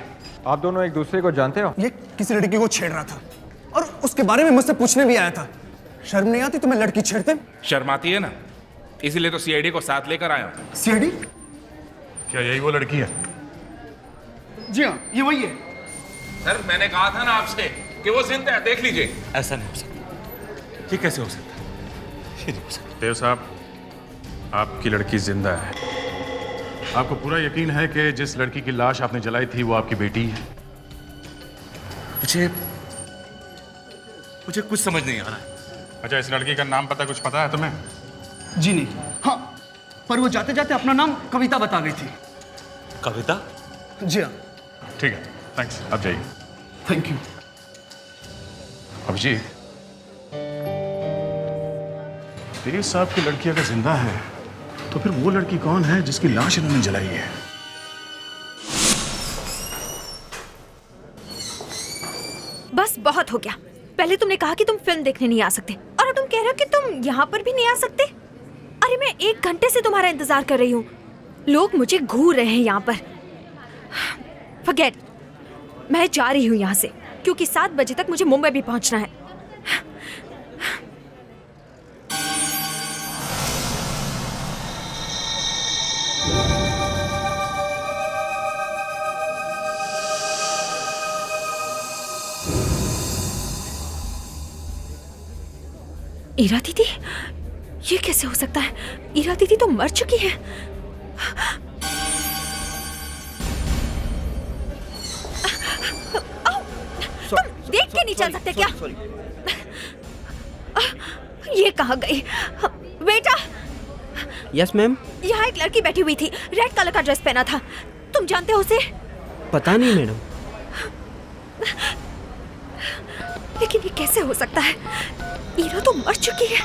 आप दोनों एक दूसरे को जानते हो? ये किसी लड़की को छेड़ रहा था और उसके बारे में मुझसे पूछने भी आया था। शर्म नहीं आती तुम्हें लड़की छेड़ते? शर्म आती है ना, इसीलिए तो सीआईडी को साथ लेकर आया हूं। सीआईडी? क्या यही वो लड़की है? जी हाँ, ये वही है। सर मैंने कहा था ना आपसे कि वो जिंदा है, देख लीजिए। ऐसा नहीं हो सकता। ये कैसे हो सकता है? ये नहीं हो सकता। देव साहब, आपकी लड़की जिंदा है। आपको पूरा यकीन है कि जिस लड़की की लाश आपने जलाई थी वो आपकी बेटी है? मुझे कुछ समझ नहीं आ रहा है। अच्छा, इस लड़की का नाम पता कुछ पता है तुम्हें? जी नहीं। हाँ, पर वो जाते जाते अपना नाम कविता बता गई थी। कविता? जी हाँ। ठीक है, थैंक्स। आप जाइए। Thank you. अभिजीत, देव साहब की लड़की अगर जिंदा है तो फिर वो लड़की कौन है जिसकी लाश इन्होंने जलाई है? बस बहुत हो गया। पहले तुमने कहा कि तुम फिल्म देखने नहीं आ सकते और अब तुम कह रहे हो कि तुम यहाँ पर भी नहीं आ सकते। अरे मैं 1 घंटे से तुम्हारा इंतजार कर रही हूँ। लोग मुझे घूर रहे हैं यहाँ पर। फॉरगेट, मैं जा रही हूँ यहाँ से क्योंकि 7 बजे तक मुझे मुंबई भी पहुँचना है। ईरा दीदी, ये कैसे हो सकता है? ईरा दीदी तो मर चुकी है। तुम देख के नहीं चल सकते क्या? ये कहाँ गई? बेटा। Yes ma'am. यहाँ एक लड़की बैठी हुई थी, रेड कलर का ड्रेस पहना था। तुम जानते हो उसे? पता नहीं मैडम। लेकिन ये कैसे हो सकता है? ईरा तो मर चुकी है।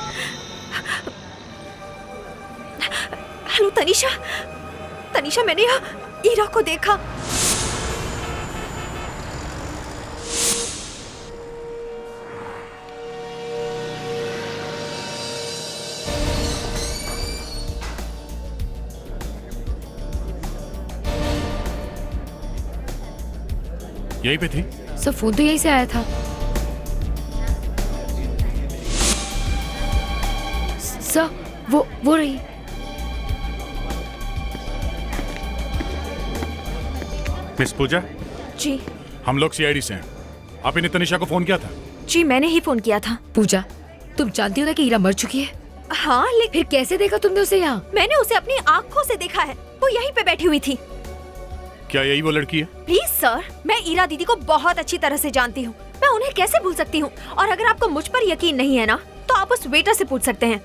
हेलो तनीषा। तनीषा, मैंने यहाँ ईरा को देखा। यहीं पे थी? सर फोन तो यहीं से आया था। सर वो रही। मिस पूजा जी। हम लोग सीआईडी से हैं। आप इन्हें तनिषा को फोन किया था? जी मैंने ही फोन किया था। पूजा, तुम जानती हो ना कि ईरा मर चुकी है? हाँ, लेकिन फिर कैसे देखा तुमने उसे यहाँ? मैंने उसे अपनी आंखों से देखा है। वो यहीं पे बैठी हुई थी। क्या यही वो लड़की है? प्लीज सर, मैं ईरा दीदी को बहुत अच्छी तरह से जानती हूँ। मैं उन्हें कैसे भूल सकती हूँ? और अगर आपको मुझ पर यकीन नहीं है ना, तो आप उस वेटर से पूछ सकते हैं।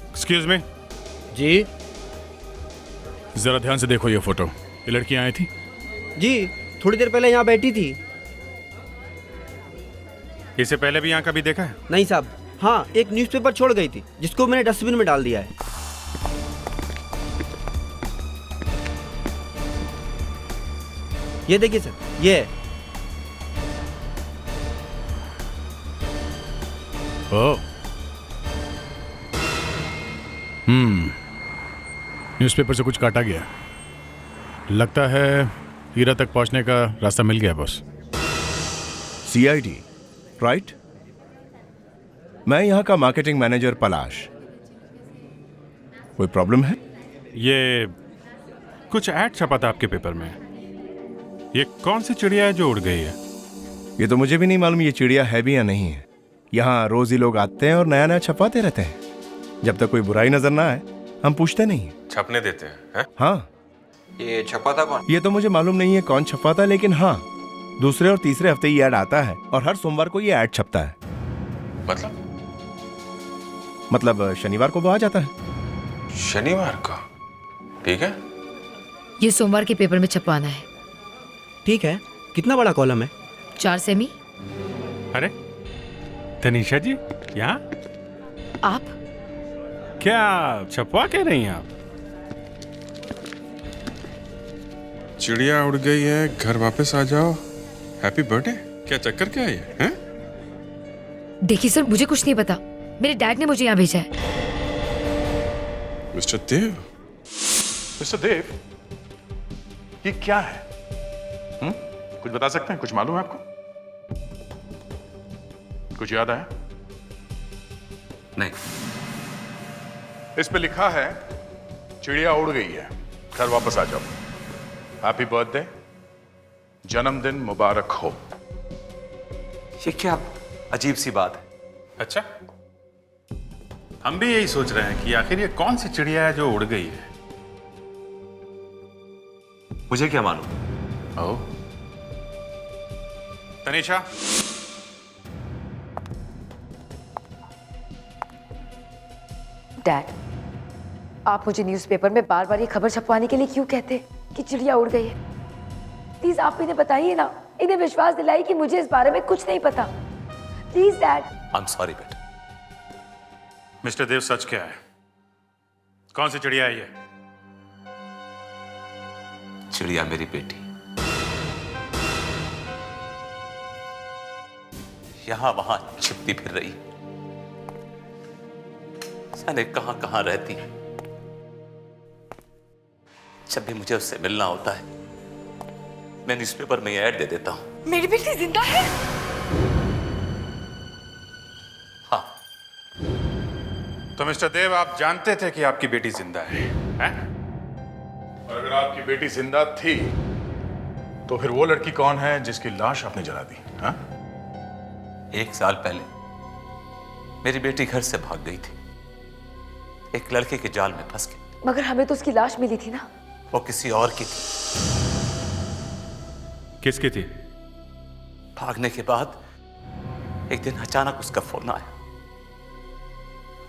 Excuse me. जी। जरा ध्यान से देखो ये फोटो। ये लड़की आई थी? जी, थोड़ी देर पहले यहाँ बैठी थी। इससे पहले भी यहाँ कभी देखा है? नहीं साहब। हाँ, एक न्यूज़पेपर छोड़ गई थी जिसको मैंने डस्टबिन में डाल दिया है। ये देखिए सर, ये है। ओह। न्यूज़पेपर से कुछ काटा गया। लगता है हीरा तक पहुंचने का रास्ता मिल गया बॉस। CID, right? मैं यहाँ का मार्केटिंग मैनेजर पलाश। कोई प्रॉब्लम है? ये कुछ ऐड छपा था आपके पेपर में। ये कौन सी चिड़िया है जो उड़ गई है? ये तो मुझे भी नहीं मालूम ये चिड़िया है भी या नहीं है। यहाँ रोज ही लोग आते हैं और नया नया छपाते रहते हैं। जब तक कोई बुराई नजर ना आए हम पूछते नहीं। छपने देते हैं? हाँ। ये छपाता कौन? ये तो मुझे मालूम नहीं है कौन छपाता, लेकिन हाँ, दूसरे और तीसरे हफ्ते ये ऐड आता है और हर सोमवार को ये ऐड छपता है। मतलब शनिवार को वो आ जाता है। शनिवार को? ठीक है। ये सोमवार के पेपर में छपवाना है। ठीक है। कितना बड़ा कॉलम है? 4 सेमी। अरे तनीषा जी, यहाँ आप क्या छपवा के नहीं? आप चिड़िया उड़ गई है, घर वापस आ जाओ, हैप्पी बर्थडे। क्या चक्कर क्या है हैं? देखिए सर, मुझे कुछ नहीं पता। मेरे डैड ने मुझे यहाँ भेजा है। मिस्टर देव। मिस्टर देव, ये क्या है? कुछ बता सकते हैं? कुछ मालूम है आपको? कुछ याद आया? नहीं। इस पे लिखा है चिड़िया उड़ गई है, घर वापस आ जाओ। हैप्पी बर्थडे, जन्मदिन मुबारक हो। ये क्या अजीब सी बात है। अच्छा, हम भी यही सोच रहे हैं कि आखिर ये कौन सी चिड़िया है जो उड़ गई है। मुझे क्या मालूम। ओ, तनीषा, डैड, आप मुझे न्यूज़पेपर में बार बार ये खबर छपवाने के लिए क्यों कहते कि चिड़िया उड़ गई है? प्लीज आप इन्हें बताइए ना, इन्हें विश्वास दिलाइए कि मुझे इस बारे में कुछ नहीं पता। Please dad. I am sorry बेटा। मिस्टर देव, सच क्या है? कौन सी चिड़िया है ये? चिड़िया मेरी बेटी यहां वहां छिपती फिर रही, जाने कहां कहां रहती है। जब भी मुझे उससे मिलना होता है मैं न्यूज़पेपर में ऐड दे देता हूं। मेरी बेटी जिंदा है? हाँ। तो मिस्टर देव, आप जानते थे कि आपकी बेटी जिंदा है, हैं? और अगर आपकी बेटी जिंदा थी तो फिर वो लड़की कौन है जिसकी लाश आपने जला दी? हाँ? 1 साल पहले मेरी बेटी घर से भाग गई थी, एक लड़के के जाल में फंस के। मगर हमें तो उसकी लाश मिली थी ना। वो किसी और की थी। किसकी थी? भागने के बाद एक दिन अचानक उसका फोन आया।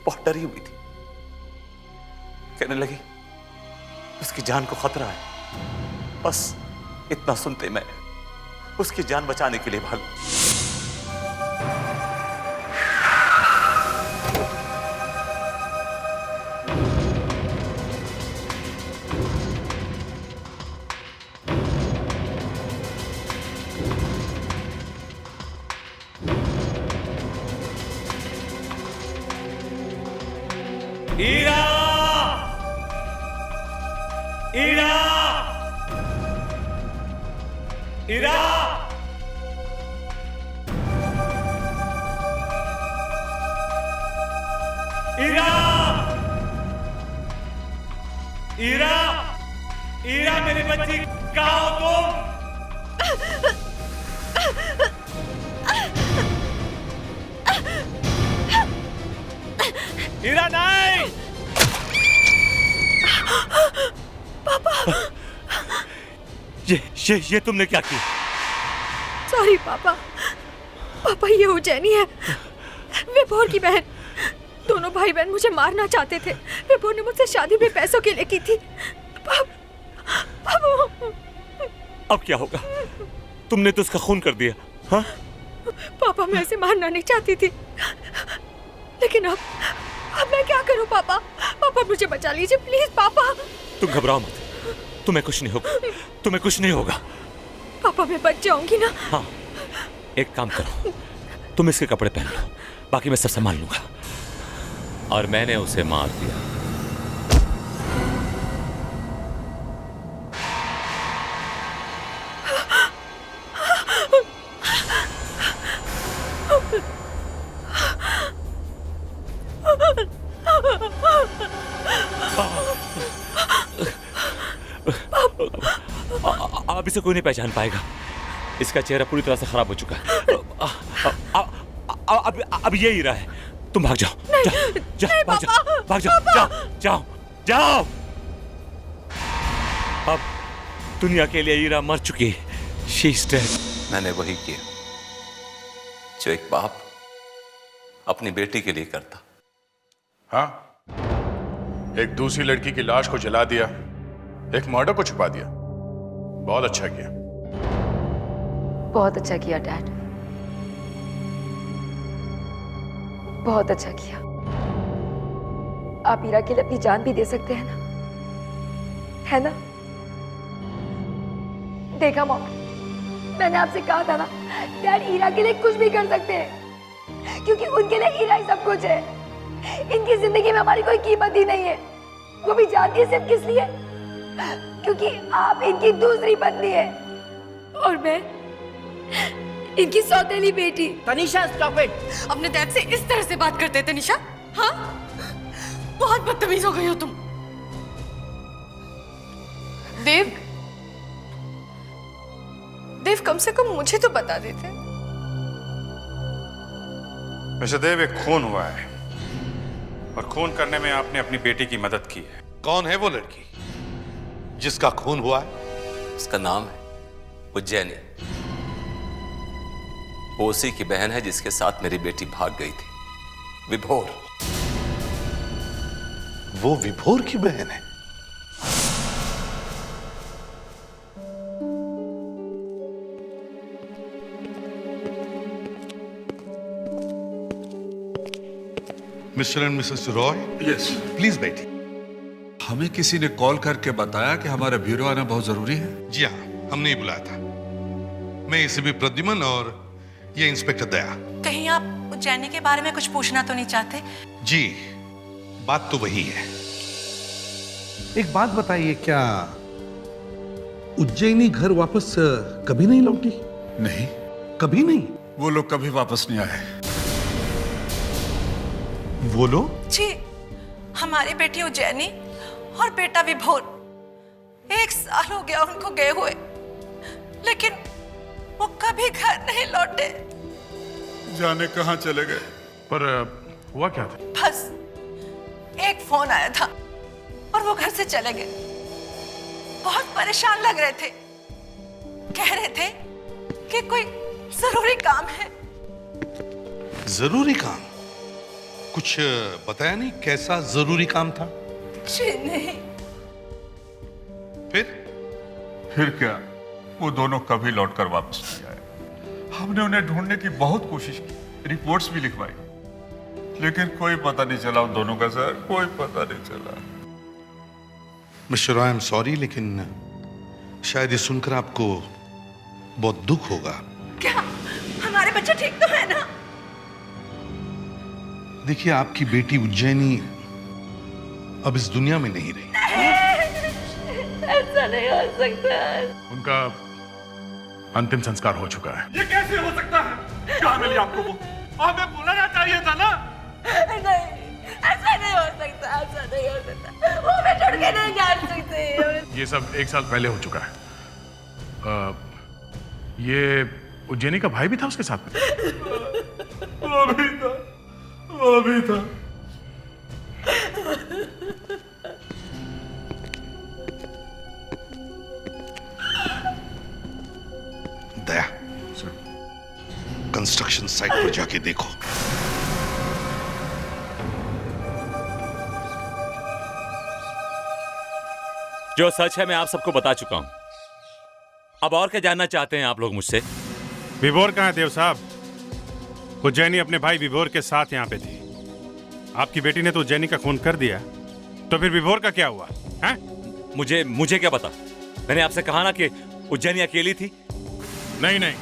बहुत डरी हुई थी, कहने लगी उसकी जान को खतरा है। बस इतना सुनते मैं उसकी जान बचाने के लिए भागा। ईरा! ईरा! ईरा! ईरा! ईरा! ईरा मेरी बच्ची, कहाँ हो तुम? ईरा नहीं! पापा! ये तुमने क्या किया? सॉरी पापा। पापा, ये उज्जैनी है, विभोर की बहन। दोनों भाई बहन मुझे मारना चाहते थे। विभोर ने मुझसे शादी भी पैसों के लिए की थी। अब क्या होगा? तुमने तो उसका खून कर दिया। हाँ? पापा, मैं इसे मारना नहीं चाहती थी, लेकिन अब मैं क्या करूं पापा? पापा मुझे बचा लीजिए प्लीज पापा। तुम घबराओ मत, तुम्हें कुछ नहीं होगा, तुम्हें कुछ नहीं होगा। पापा, मैं बच जाऊंगी ना? हाँ, एक काम करो, तुम इसके कपड़े पहन लो, बाकी मैं सब संभाल लूंगा। और मैंने उसे मार दिया। अब इसे कोई नहीं पहचान पाएगा, इसका चेहरा पूरी तरह से खराब हो चुका है। अब ये हीरा है। तुम भाग जाओ, जाओ, भाग जाओ, भाग जाओ, जाओ, जाओ, जाओ। अब दुनिया के लिए हीरा मर चुकी है। She is dead। मैंने वही किया जो एक बाप अपनी बेटी के लिए करता। हाँ, एक दूसरी लड़की की लाश को जला दिया, एक मर्डर को छुपा दिया। बहुत अच्छा किया। बहुत अच्छा किया डैड, बहुत अच्छा किया। आप ईरा के लिए अपनी जान भी दे सकते हैं ना, है ना? देखा मॉम, मैंने आपसे कहा था ना, डैड ईरा के लिए कुछ भी कर सकते हैं, क्योंकि उनके लिए ईरा ही सब कुछ है। इनकी जिंदगी में हमारी कोई कीमत ही नहीं है। वो भी जानती है सिर्फ किस लिए? क्योंकि आप इनकी दूसरी पत्नी है और मैं इनकी सौतेली बेटी। Tanisha, stop it. अपने डैड से इस तरह से बात करते हैं तनीषा? हाँ, बहुत बदतमीज हो गई हो तुम। देव, देव कम से कम मुझे तो बता देते। मिस्टर देव, एक खून हुआ है और खून करने में आपने अपनी बेटी की मदद की है। कौन है वो लड़की जिसका खून हुआ है? उसका नाम है उज्जैनी। वो उसी की बहन है जिसके साथ मेरी बेटी भाग गई थी, विभोर। वो विभोर की बहन है? Mister and Mrs Roy, yes please बैठिए। हमें किसी ने कॉल करके बताया कि हमारा ब्यूरो आना बहुत जरूरी है। जी हाँ, हमने ही बुलाया था। मैं एसीपी प्रद्युमन और ये इंस्पेक्टर दया। कहीं आप उज्जैनी के बारे में कुछ पूछना तो नहीं चाहते? जी, बात तो वही है। एक बात बताइए, क्या उज्जैनी घर वापस कभी नहीं लौटी? नहीं, कभी नहीं। वो लोग कभी वापस नहीं आए। वो लोग? जी, हमारी बेटी उज्जैनी और बेटा विभोर 1 साल हो गया उनको गए हुए, लेकिन वो कभी घर नहीं लौटे। जाने कहां चले गए। पर हुआ क्या था? बस एक फोन आया था और वो घर से चले गए। बहुत परेशान लग रहे थे, कह रहे थे कि कोई जरूरी काम है। जरूरी काम? कुछ बताया नहीं कैसा जरूरी काम था? जी नहीं। फिर क्या, वो दोनों कभी लौटकर वापस नहीं आए। हमने उन्हें ढूंढने की बहुत कोशिश की, रिपोर्ट्स भी लिखवाई, लेकिन कोई पता नहीं चला उन दोनों का। सर, कोई पता नहीं चला। Mister Roy, I am sorry, लेकिन शायद ये सुनकर आपको बहुत दुख होगा। क्या हमारे बच्चे ठीक तो है ना? देखिए, आपकी बेटी उज्जैनी अब इस दुनिया में नहीं रही। ऐसा नहीं हो सकता। उनका अंतिम संस्कार हो चुका है। ये कैसे हो सकता है? कहाँ मिली आपको वो? हमें बुलाना चाहिए था ना। नहीं, ऐसा नहीं हो सकता, ऐसा नहीं हो सकता। वो मैं छोड़ के नहीं जा सकती। ये सब 1 साल पहले हो चुका है। ये उज्जैनी का भाई भी था उसके साथ में? वो भी था, वो भी था। दया, कंस्ट्रक्शन साइट पर जाके देखो। जो सच है मैं आप सबको बता चुका हूं। अब और क्या जानना चाहते हैं आप लोग मुझसे? विभोर कहाँ है देव साहब? उज्जैनी अपने भाई विभोर के साथ यहाँ पे थी। आपकी बेटी ने तो उज्जैनी का खून कर दिया, तो फिर विभोर का क्या हुआ है? मुझे क्या पता? मैंने आपसे कहा ना कि उज्जैनी अकेली थी। नहीं नहीं,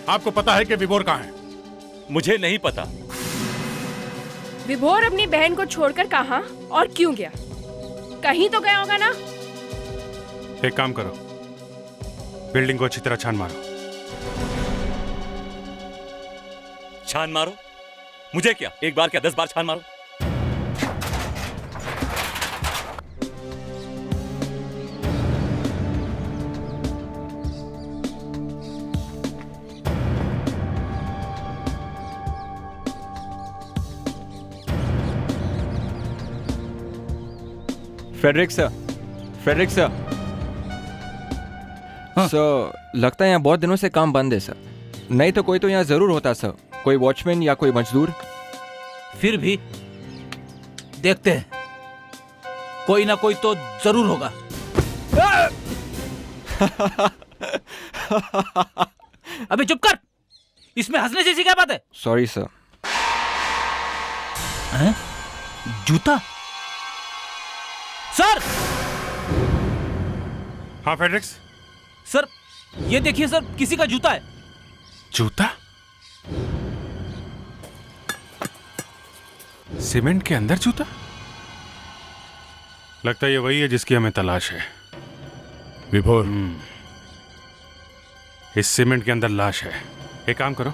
आपको पता है कि विभोर कहाँ है? मुझे नहीं पता। विभोर अपनी बहन को छोड़कर कहाँ और क्यों गया? कहीं तो गया होगा ना? एक काम करो, बिल्डिंग को अच्छी तरह छान मारो। छान मारो? मुझे क्या, एक बार क्या 10 बार छान मारो? Frederick sir, Frederick sir. Sir, लगता है यहाँ बहुत दिनों से काम बंद है सर। नहीं तो कोई तो यहाँ जरूर होता सर, कोई वॉचमैन या कोई मजदूर। फिर भी देखते हैं, कोई ना कोई तो जरूर होगा। अबे चुप कर, इसमें हंसने जैसी क्या बात है? Sorry sir. हैं? जूता? सर! हाँ फ्रेडरिक्स? सर, ये देखिए सर, किसी का जूता है। जूता? सीमेंट के अंदर जूता? लगता है ये वही है जिसकी हमें तलाश है। विभोर, इस सीमेंट के अंदर लाश है। एक काम करो,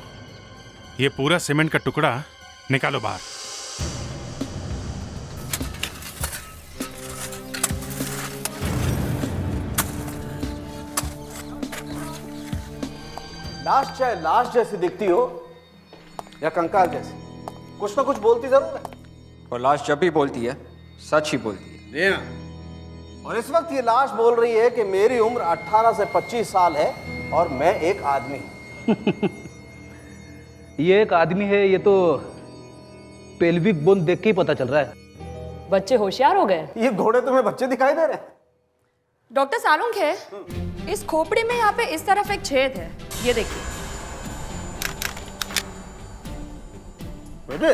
ये पूरा सीमेंट का टुकड़ा निकालो बाहर। लाश चाहे लाश जैसी दिखती हो या कंकाल जैसी, कुछ ना कुछ बोलती जरूर है। और लाश जब भी बोलती है सच ही बोलती है। जी हाँ। और इस वक्त ये लाश बोल रही है कि मेरी उम्र 18 से 25 साल है और मैं एक आदमी हूं। ये एक आदमी है, ये तो पेल्विक बोन देख के ही पता चल रहा है। बच्चे होशियार हो गए। ये घोड़े तुम्हें बच्चे दिखाई दे रहे हैं? डॉक्टर सालुंख है, इस खोपड़ी में यहाँ पे इस तरफ एक छेद है, ये देखिए। बेटे,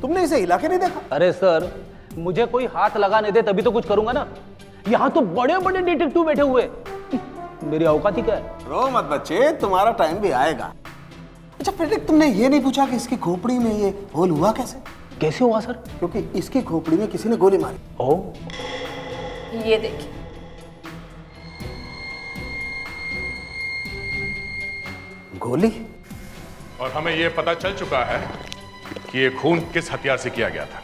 तुमने इसे हिला के नहीं देखा? अरे सर, मुझे कोई हाथ लगाने दे तभी तो कुछ करूंगा ना। यहाँ तो बड़े बड़े डिटेक्टिव बैठे हुए, मेरी औकात ही क्या है। रो मत बच्चे, तुम्हारा टाइम भी आएगा। अच्छा फ्रेडरिक, तुमने ये नहीं पूछा कि इसकी खोपड़ी में ये होल हुआ कैसे? कैसे हुआ सर? क्योंकि इसकी खोपड़ी में किसी ने गोली मारी। ओह, ये देखिए। गोली? और हमें यह पता चल चुका है कि ये खून किस हथियार से किया गया था।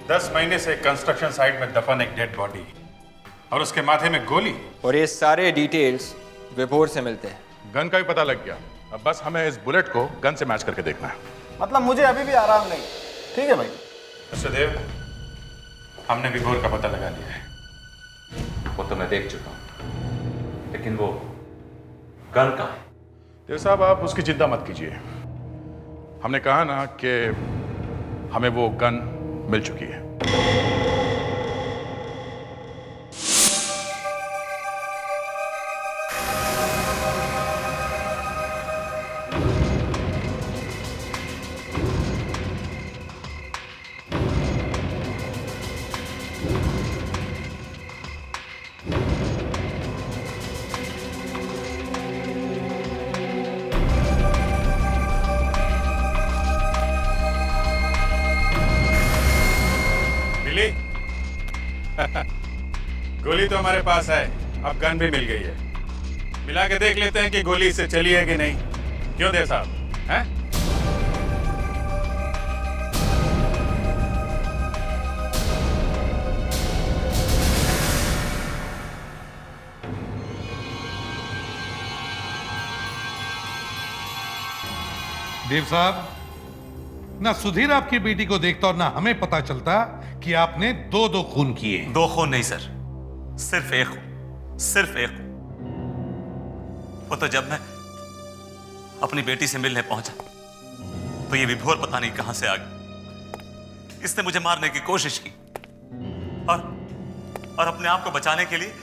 10 महीने से कंस्ट्रक्शन साइट में दफन एक डेड बॉडी और उसके माथे में गोली। और ये सारे डिटेल्स विभोर से मिलते हैं। गन का भी पता लग गया। अब बस हमें इस बुलेट को गन से मैच करके देखना है। मतलब मुझे अभी भी आराम नहीं। ठीक है भाई। मिस्टर देव, हमने विभोर का पता लगा लिया है। वो तो मैं देख चुका हूं, लेकिन वो गन कहाँ है? देव साहब, आप उसकी चिंता मत कीजिए। हमने कहा ना कि हमें वो गन मिल चुकी है। गोली तो हमारे पास है, अब गन भी मिल गई है। मिला के देख लेते हैं कि गोली इससे चली है कि नहीं। क्यों देव साहब, हैं? देव साहब, ना सुधीर आपकी बेटी को देखता और ना हमें पता चलता कि आपने दो खून किए। 2 खून नहीं सर, सिर्फ एक खून, सिर्फ एक खून। वो तो जब मैं अपनी बेटी से मिलने पहुंचा तो ये विभोर पता नहीं कहां से आ गई। इसने मुझे मारने की कोशिश की और अपने आप को बचाने के लिए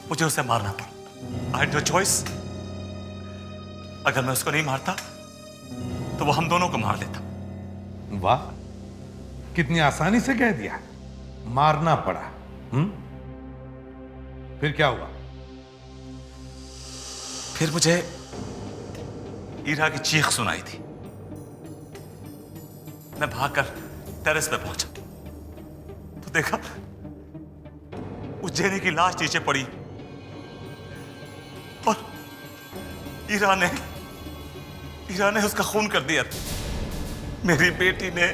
मुझे उसे मारना पड़ा। I had no choice. अगर मैं उसको नहीं मारता तो वो हम दोनों को मार देता। वाह, कितनी आसानी से कह दिया, मारना पड़ा। फिर क्या हुआ? फिर मुझे ईरा की चीख सुनाई थी। मैं भागकर टेरेस पे पहुंचा तो देखा उज्जैनी की लाश नीचे पड़ी और ईरा ने उसका खून कर दिया। मेरी बेटी ने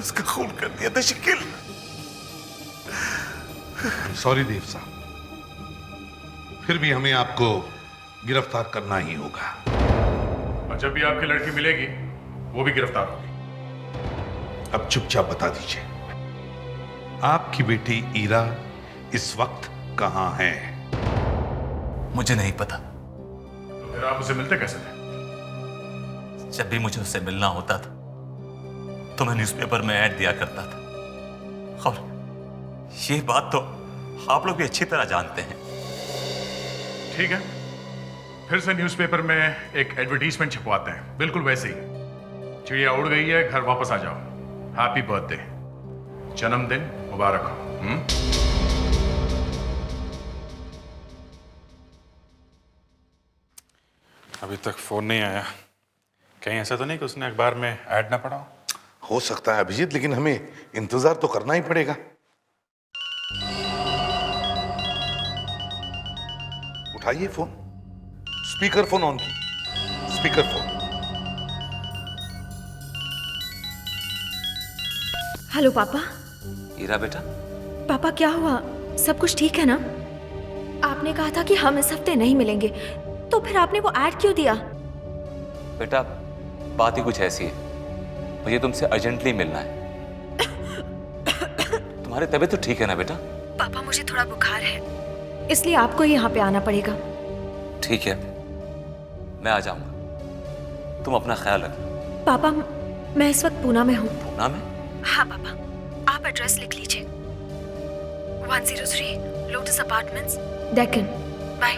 उसका खून कर दिया था। शिकिल, सॉरी देव साहब, फिर भी हमें आपको गिरफ्तार करना ही होगा। और जब भी आपकी लड़की मिलेगी वो भी गिरफ्तार होगी। अब चुपचाप बता दीजिए, आपकी बेटी ईरा इस वक्त कहां है? मुझे नहीं पता। तो फिर आप उसे मिलते कैसे थे? जब भी मुझे उससे मिलना होता था तो मैं न्यूज़पेपर में ऐड दिया करता था। और ये बात तो आप लोग भी अच्छी तरह जानते हैं। ठीक है, फिर से न्यूज़पेपर में एक एडवर्टीजमेंट छपवाते हैं, बिल्कुल वैसे ही। चिड़िया उड़ गई है, घर वापस आ जाओ। हैप्पी बर्थडे, जन्मदिन मुबारक हो। अभी तक फोन नहीं आया। कहीं ऐसा तो नहीं कि उसने अखबार में ऐड ना पढ़ा हो सकता है अभिजीत, लेकिन हमें इंतजार तो करना ही पड़ेगा। उठाइए फोन, स्पीकर फोन ऑन की, स्पीकर फोन। हेलो पापा। ईरा बेटा, पापा क्या हुआ? सब कुछ ठीक है ना? आपने कहा था कि हम इस हफ्ते नहीं मिलेंगे, तो फिर आपने वो ऐड क्यों दिया? बेटा बात ही कुछ ऐसी है, मुझे तुमसे अर्जेंटली मिलना है। तुम्हारी तबीयत तो ठीक है ना बेटा? पापा मुझे थोड़ा बुखार है, इसलिए आपको यहाँ पे आना पड़ेगा। ठीक है, मैं आ जाऊंगा, तुम अपना ख्याल रखना। पापा मैं इस वक्त पूना में हूँ। पूना में? हाँ पापा, आप एड्रेस लिख लीजिए। 103 Lotus Apartments, Deccan. Bye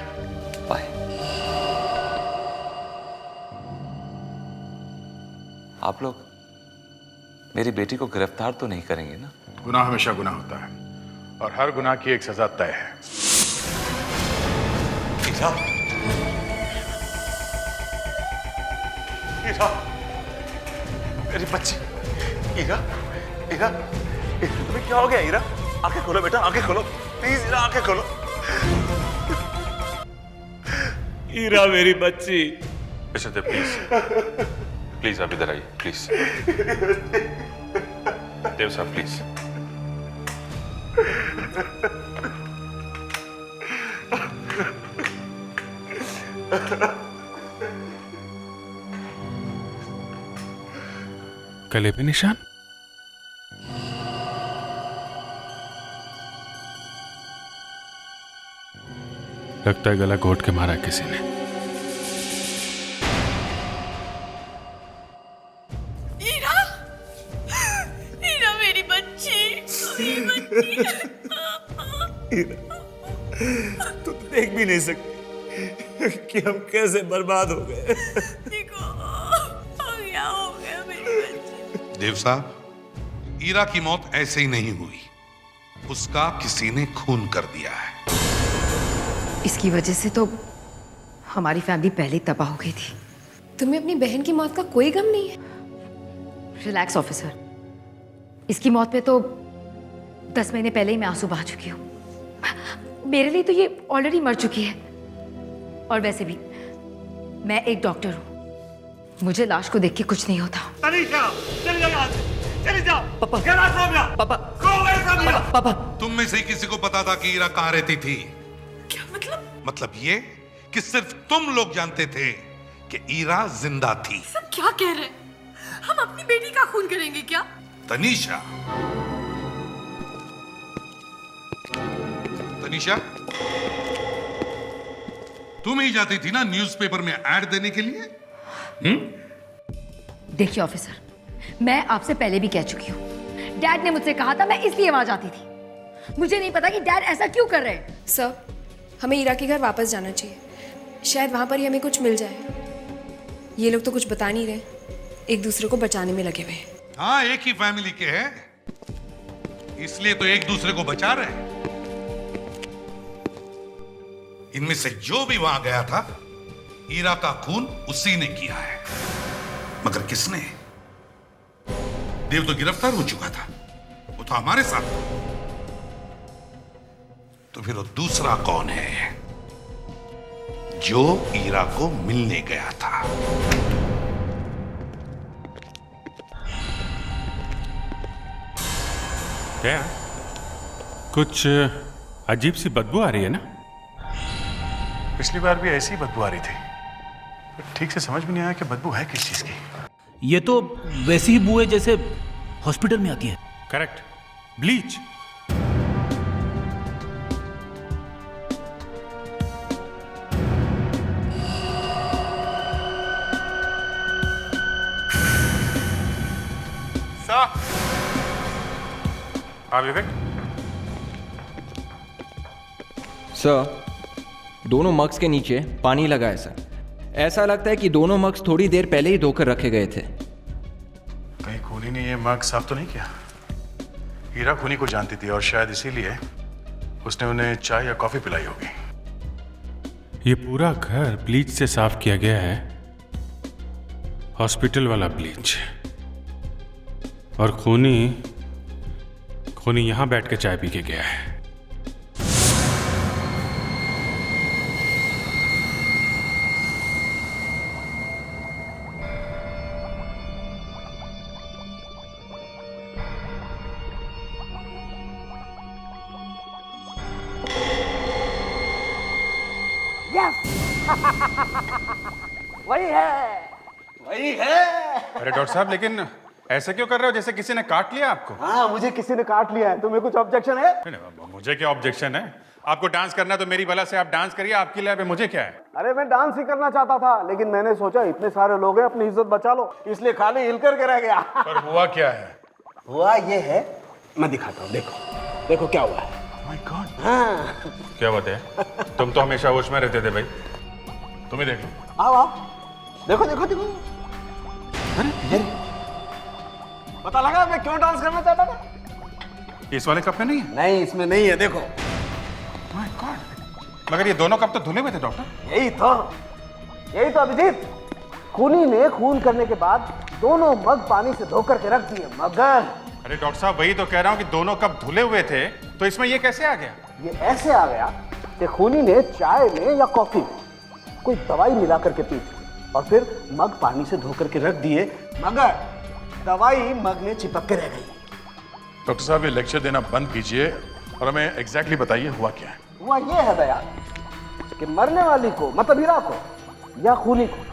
bye. आप लोग मेरी बेटी को गिरफ्तार तो नहीं करेंगे ना? गुनाह हमेशा गुनाह होता है और हर गुनाह की एक सजा तय है। ईरा, ईरा, मेरी बच्ची, ईरा, ईरा, तुम्हें क्या हो गया ईरा? आंखें खोलो बेटा, आंखें खोलो प्लीज, ईरा आंखें खोलो। ईरा मेरी बच्ची। अच्छा प्लीज प्लीज आप इधर आइए प्लीज। देव साहब प्लीज। गले पे निशान? लगता है गला घोट के मारा किसी ने। ईरा, ईरा मेरी बच्ची, मेरी बच्ची। ईरा, तू तो देख भी नहीं सकती कि हम कैसे बर्बाद हो गए। देखो, क्या हो गया मेरी बच्ची। देव साहब, ईरा की मौत ऐसे ही नहीं हुई, उसका किसी ने खून कर दिया है। इसकी वजह से तो हमारी फैमिली पहले ही तबाह हो गई थी। तुम्हें अपनी बहन की मौत का कोई गम नहीं है? रिलैक्स ऑफिसर, इसकी मौत पे तो 10 महीने पहले ही मैं आंसू बहा चुकी हूँ। मेरे लिए तो ये ऑलरेडी मर चुकी है। और वैसे भी मैं एक डॉक्टर हूँ, मुझे लाश को देख के कुछ नहीं होता। तनीषा, चली जाओ यहाँ से, चली जाओ। पापा, Get out from here. पापा, Go away from here. पापा, तुम में से किसी को पता था कि ईरा कहाँ रहती थी? क्या मतलब? मतलब ये कि सिर्फ तुम लोग जानते थे कि ईरा जिंदा थी। सब क्या कह रहे हैं? हम अपनी बेटी का खून करेंगे क्या? तनीषा, तनीषा, तुम ही जाती थी ना न्यूज़पेपर में ऐड देने के लिए? देखिए ऑफिसर, मैं आपसे पहले भी कह चुकी हूँ, डैड ने मुझसे कहा था, मैं इसलिए वहां जाती थी। मुझे नहीं पता कि डैड ऐसा क्यों कर रहे हैं। सर, हमें ईरा के घर वापस जाना चाहिए, शायद वहां पर ही हमें कुछ मिल जाए। ये लोग तो कुछ बता नहीं रहे, एक दूसरे को बचाने में लगे हुए हैं। हाँ, एक ही फैमिली के हैं, इसलिए तो एक दूसरे को बचा रहे हैं। इनमें से जो भी वहां गया था, ईरा का खून उसी ने किया है। मगर किसने? देव तो गिरफ्तार हो चुका था, वो तो हमारे साथ था। तो फिर वो दूसरा कौन है जो ईरा को मिलने गया था? क्या कुछ अजीब सी बदबू आ रही है ना? पिछली बार भी ऐसी बदबू आ रही थी, ठीक से समझ में नहीं आया कि बदबू है किस चीज की। ये तो वैसी ही बू है जैसे हॉस्पिटल में आती है। Correct, bleach. हाँ विवेक। सर, दोनों मग्स के नीचे पानी लगा है सर। ऐसा लगता है कि दोनों मग्स थोड़ी देर पहले ही धोकर रखे गए थे। कहीं खूनी ने ये मग साफ तो नहीं किया? हीरा खूनी को जानती थी और शायद इसीलिए उसने उन्हें चाय या कॉफी पिलाई होगी। ये पूरा घर ब्लीच से साफ किया गया है, हॉस्पिटल वाला ब्लीच। और खूनी यहां बैठ के चाय पी के गया है। Yes! वही है। अरे डॉक्टर साहब, लेकिन ऐसे क्यों कर रहे हो जैसे किसी ने काट लिया आपको? हाँ, मुझे किसी ने काट लिया है। तुम्हें कुछ ऑब्जेक्शन है? नहीं, मुझे क्या ऑब्जेक्शन है? आपको डांस करना है तो मेरी भला से आप डांस करिए, आपकी लैब है, मुझे क्या है? अरे मैं डांस ही करना चाहता था, लेकिन मैंने सोचा इतने सारे लोग हैं, अपनी इज्जत बचा लो, इसलिए खाली हिल करके रह गया। पर हुआ क्या है? हुआ ये है, मैं दिखाता हूँ। देखो देखो क्या हुआ है। माय गॉड, हाँ, क्या बात है? तुम तो हमेशा होश में रहते थे भाई, तुम ही देख लो। आओ आओ, देखो देखो देखो। अरे पता लगा मैं क्यों डांस करना चाहता था? इस वाले कप में नहीं है? नहीं, इसमें नहीं है। देखो, माय गॉड, मगर ये दोनों कप तो धुले हुए थे डॉक्टर। यही तो अभिजीत, खूनी ने खून करने के बाद दोनों मग पानी से धो करके रख दिए। मगर अरे डॉक्टर साहब, वही तो कह रहा हूँ कि दोनों कप धुले हुए थे, तो इसमें ये कैसे आ गया? ये ऐसे आ गया कि खूनी ने चाय में या कॉफी में कोई दवाई मिला करके पी और फिर मग पानी से धो करके रख दिए, मगर दवाई मग में चिपक के रह गई। डॉक्टर साहब, ये लेक्चर देना बंद कीजिए और हमें एग्जैक्टली बताइए हुआ क्या है। हुआ ये है दया कि मरने वाली को, मतलब हीरा को या खूनी को,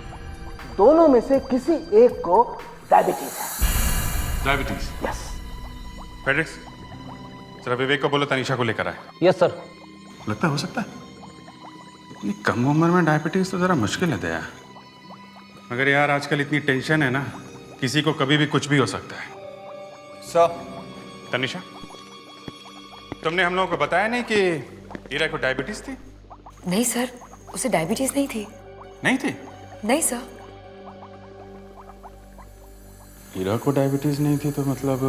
दोनों में से किसी एक को डायबिटीज है। डायबिटीज? यस। फेड्रिक्स, जरा विवेक को बोलो तनीषा को लेकर आए। Yes sir. लगता हो सकता है इतनी कम उम्र में डायबिटीज तो जरा मुश्किल है दया। मगर यार आजकल इतनी टेंशन है ना, किसी को कभी भी कुछ भी हो सकता है। सर। तनीषा, तुमने हम लोगों को बताया नहीं कि हीरा को डायबिटीज थी? नहीं सर, उसे डायबिटीज नहीं थी। नहीं थी? नहीं सर। हीरा को डायबिटीज नहीं थी तो मतलब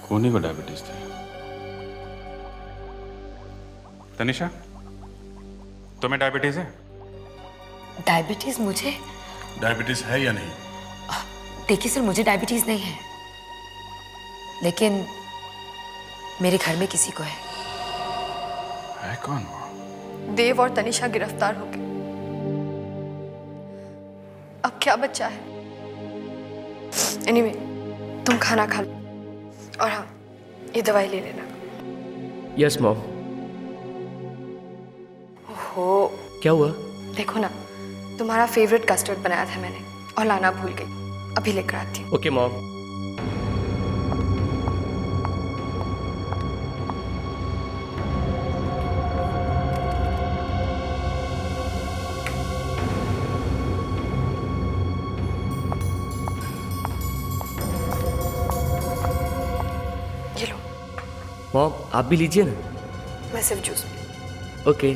खूनी को डायबिटीज थी। तनीषा, तुम्हें डायबिटीज है? डायबिटीज मुझे? डायबिटीज है या नहीं? देखिए सर, मुझे डायबिटीज नहीं है, लेकिन मेरे घर में किसी को है। कौन? देव और तनिषा गिरफ्तार हो गए। अब क्या बचा है? एनीवे, तुम खाना खा लो और हाँ, ये दवाई ले लेना। Yes mom. हो क्या हुआ? देखो ना, तुम्हारा फेवरेट कस्टर्ड बनाया था मैंने और लाना भूल गई। अभी लेकर आती हूँ। Okay mom. ये लो। मॉम, आप भी लीजिए ना। मैं सिर्फ जूस। ओके।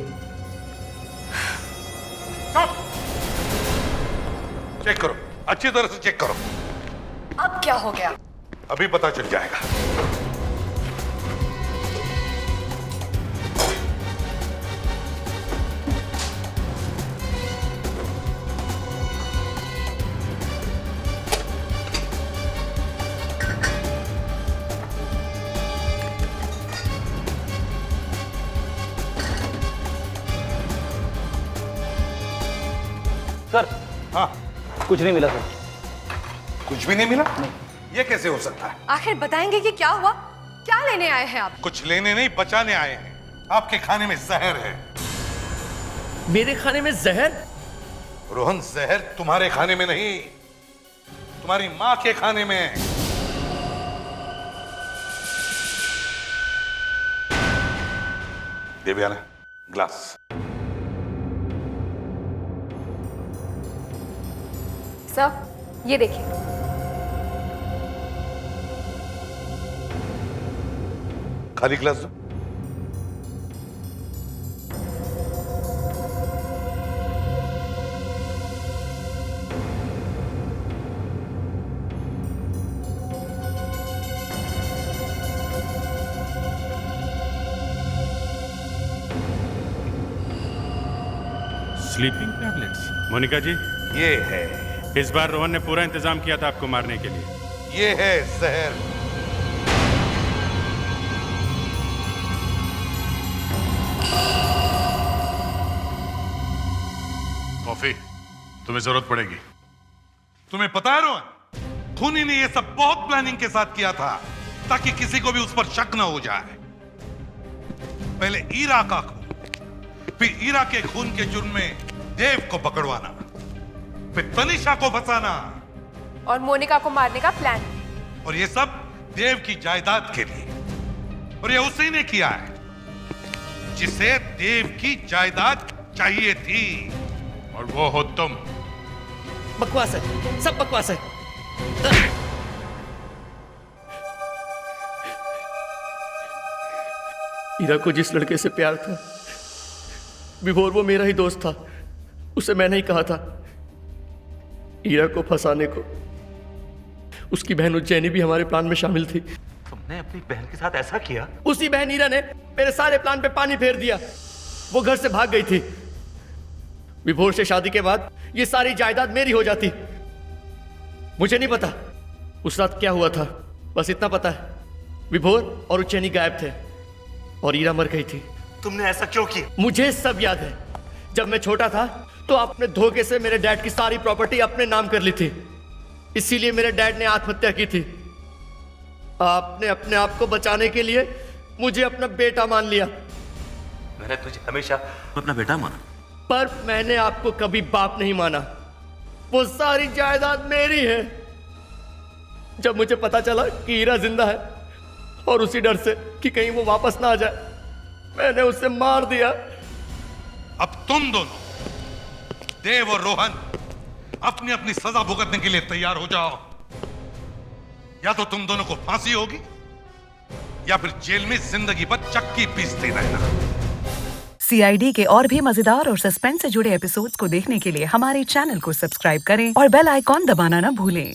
चेक करो, अच्छी तरह से चेक करो। अब क्या हो गया? अभी पता चल जाएगा। सर। हाँ, कुछ नहीं मिला सर। कुछ भी नहीं मिला? नहीं। ये कैसे हो सकता है? आखिर बताएंगे कि क्या हुआ? क्या लेने आए हैं आप? कुछ लेने नहीं, बचाने आए हैं। आपके खाने में जहर है। मेरे खाने में जहर? रोहन, जहर तुम्हारे खाने में नहीं, तुम्हारी माँ के खाने में है। देवयाना, ग्लास। सर, ये देखिए। खाली ग्लास दो। Sleeping tablets? मोनिका जी, ये है। इस बार रोहन ने पूरा इंतजाम किया था आपको मारने के लिए। ये है जहर। कॉफी तुम्हें जरूरत पड़ेगी। तुम्हें पता है रोहन, खूनी ने ये सब बहुत प्लानिंग के साथ किया था ताकि किसी को भी उस पर शक न हो जाए। पहले ईरा का खून, फिर ईरा के खून के जुर्म में देव को पकड़वाना, फिर तनिषा को फंसाना, और मोनिका को मारने का प्लान। और ये सब देव की जायदाद के लिए। और ये उसी ने किया है जिसे देव की जायदाद चाहिए थी। और वो हो तुम। बकवास है, सब बकवास है। हीरा को जिस लड़के से प्यार था, विभोर वो मेरा ही दोस्त था, उसे मैंने ही कहा था। हीरा को फंसाने को उसकी बहन उज्जैनी भी हमारे प्लान में शामिल थी। तुमने अपनी बहन के साथ ऐसा किया? उसी बहन हीरा ने मेरे सारे प्लान पे पानी फेर दिया। वो घर से भाग गई थी। विभोर से शादी के बाद ये सारी जायदाद मेरी हो जाती। मुझे नहीं पता उस रात क्या हुआ था, बस इतना पता है विभोर और उज्जैनी गायब थे और हीरा मर गई थी। तुमने ऐसा क्यों किया? मुझे सब याद है। जब मैं छोटा था तो आपने धोखे से मेरे डैड की सारी प्रॉपर्टी अपने नाम कर ली थी, इसीलिए मेरे डैड ने आत्महत्या की थी। आपने अपने आप को बचाने के लिए मुझे अपना बेटा मान लिया। मैंने तुझे हमेशा अपना बेटा माना, पर मैंने आपको कभी बाप नहीं माना। वो सारी जायदाद मेरी है। जब मुझे पता चला कि हीरा जिंदा है और उसी डर से कि कहीं वो वापस ना आ जाए, मैंने उसे मार दिया। अब तुम दोनों, देव और रोहन, अपनी अपनी सजा भुगतने के लिए तैयार हो जाओ। या तो तुम दोनों को फांसी होगी या फिर जेल में जिंदगी भर चक्की पीसते रहना। CID के और भी मजेदार और सस्पेंस से जुड़े एपिसोड्स को देखने के लिए हमारे चैनल को सब्सक्राइब करें और बेल आइकॉन दबाना ना भूलें।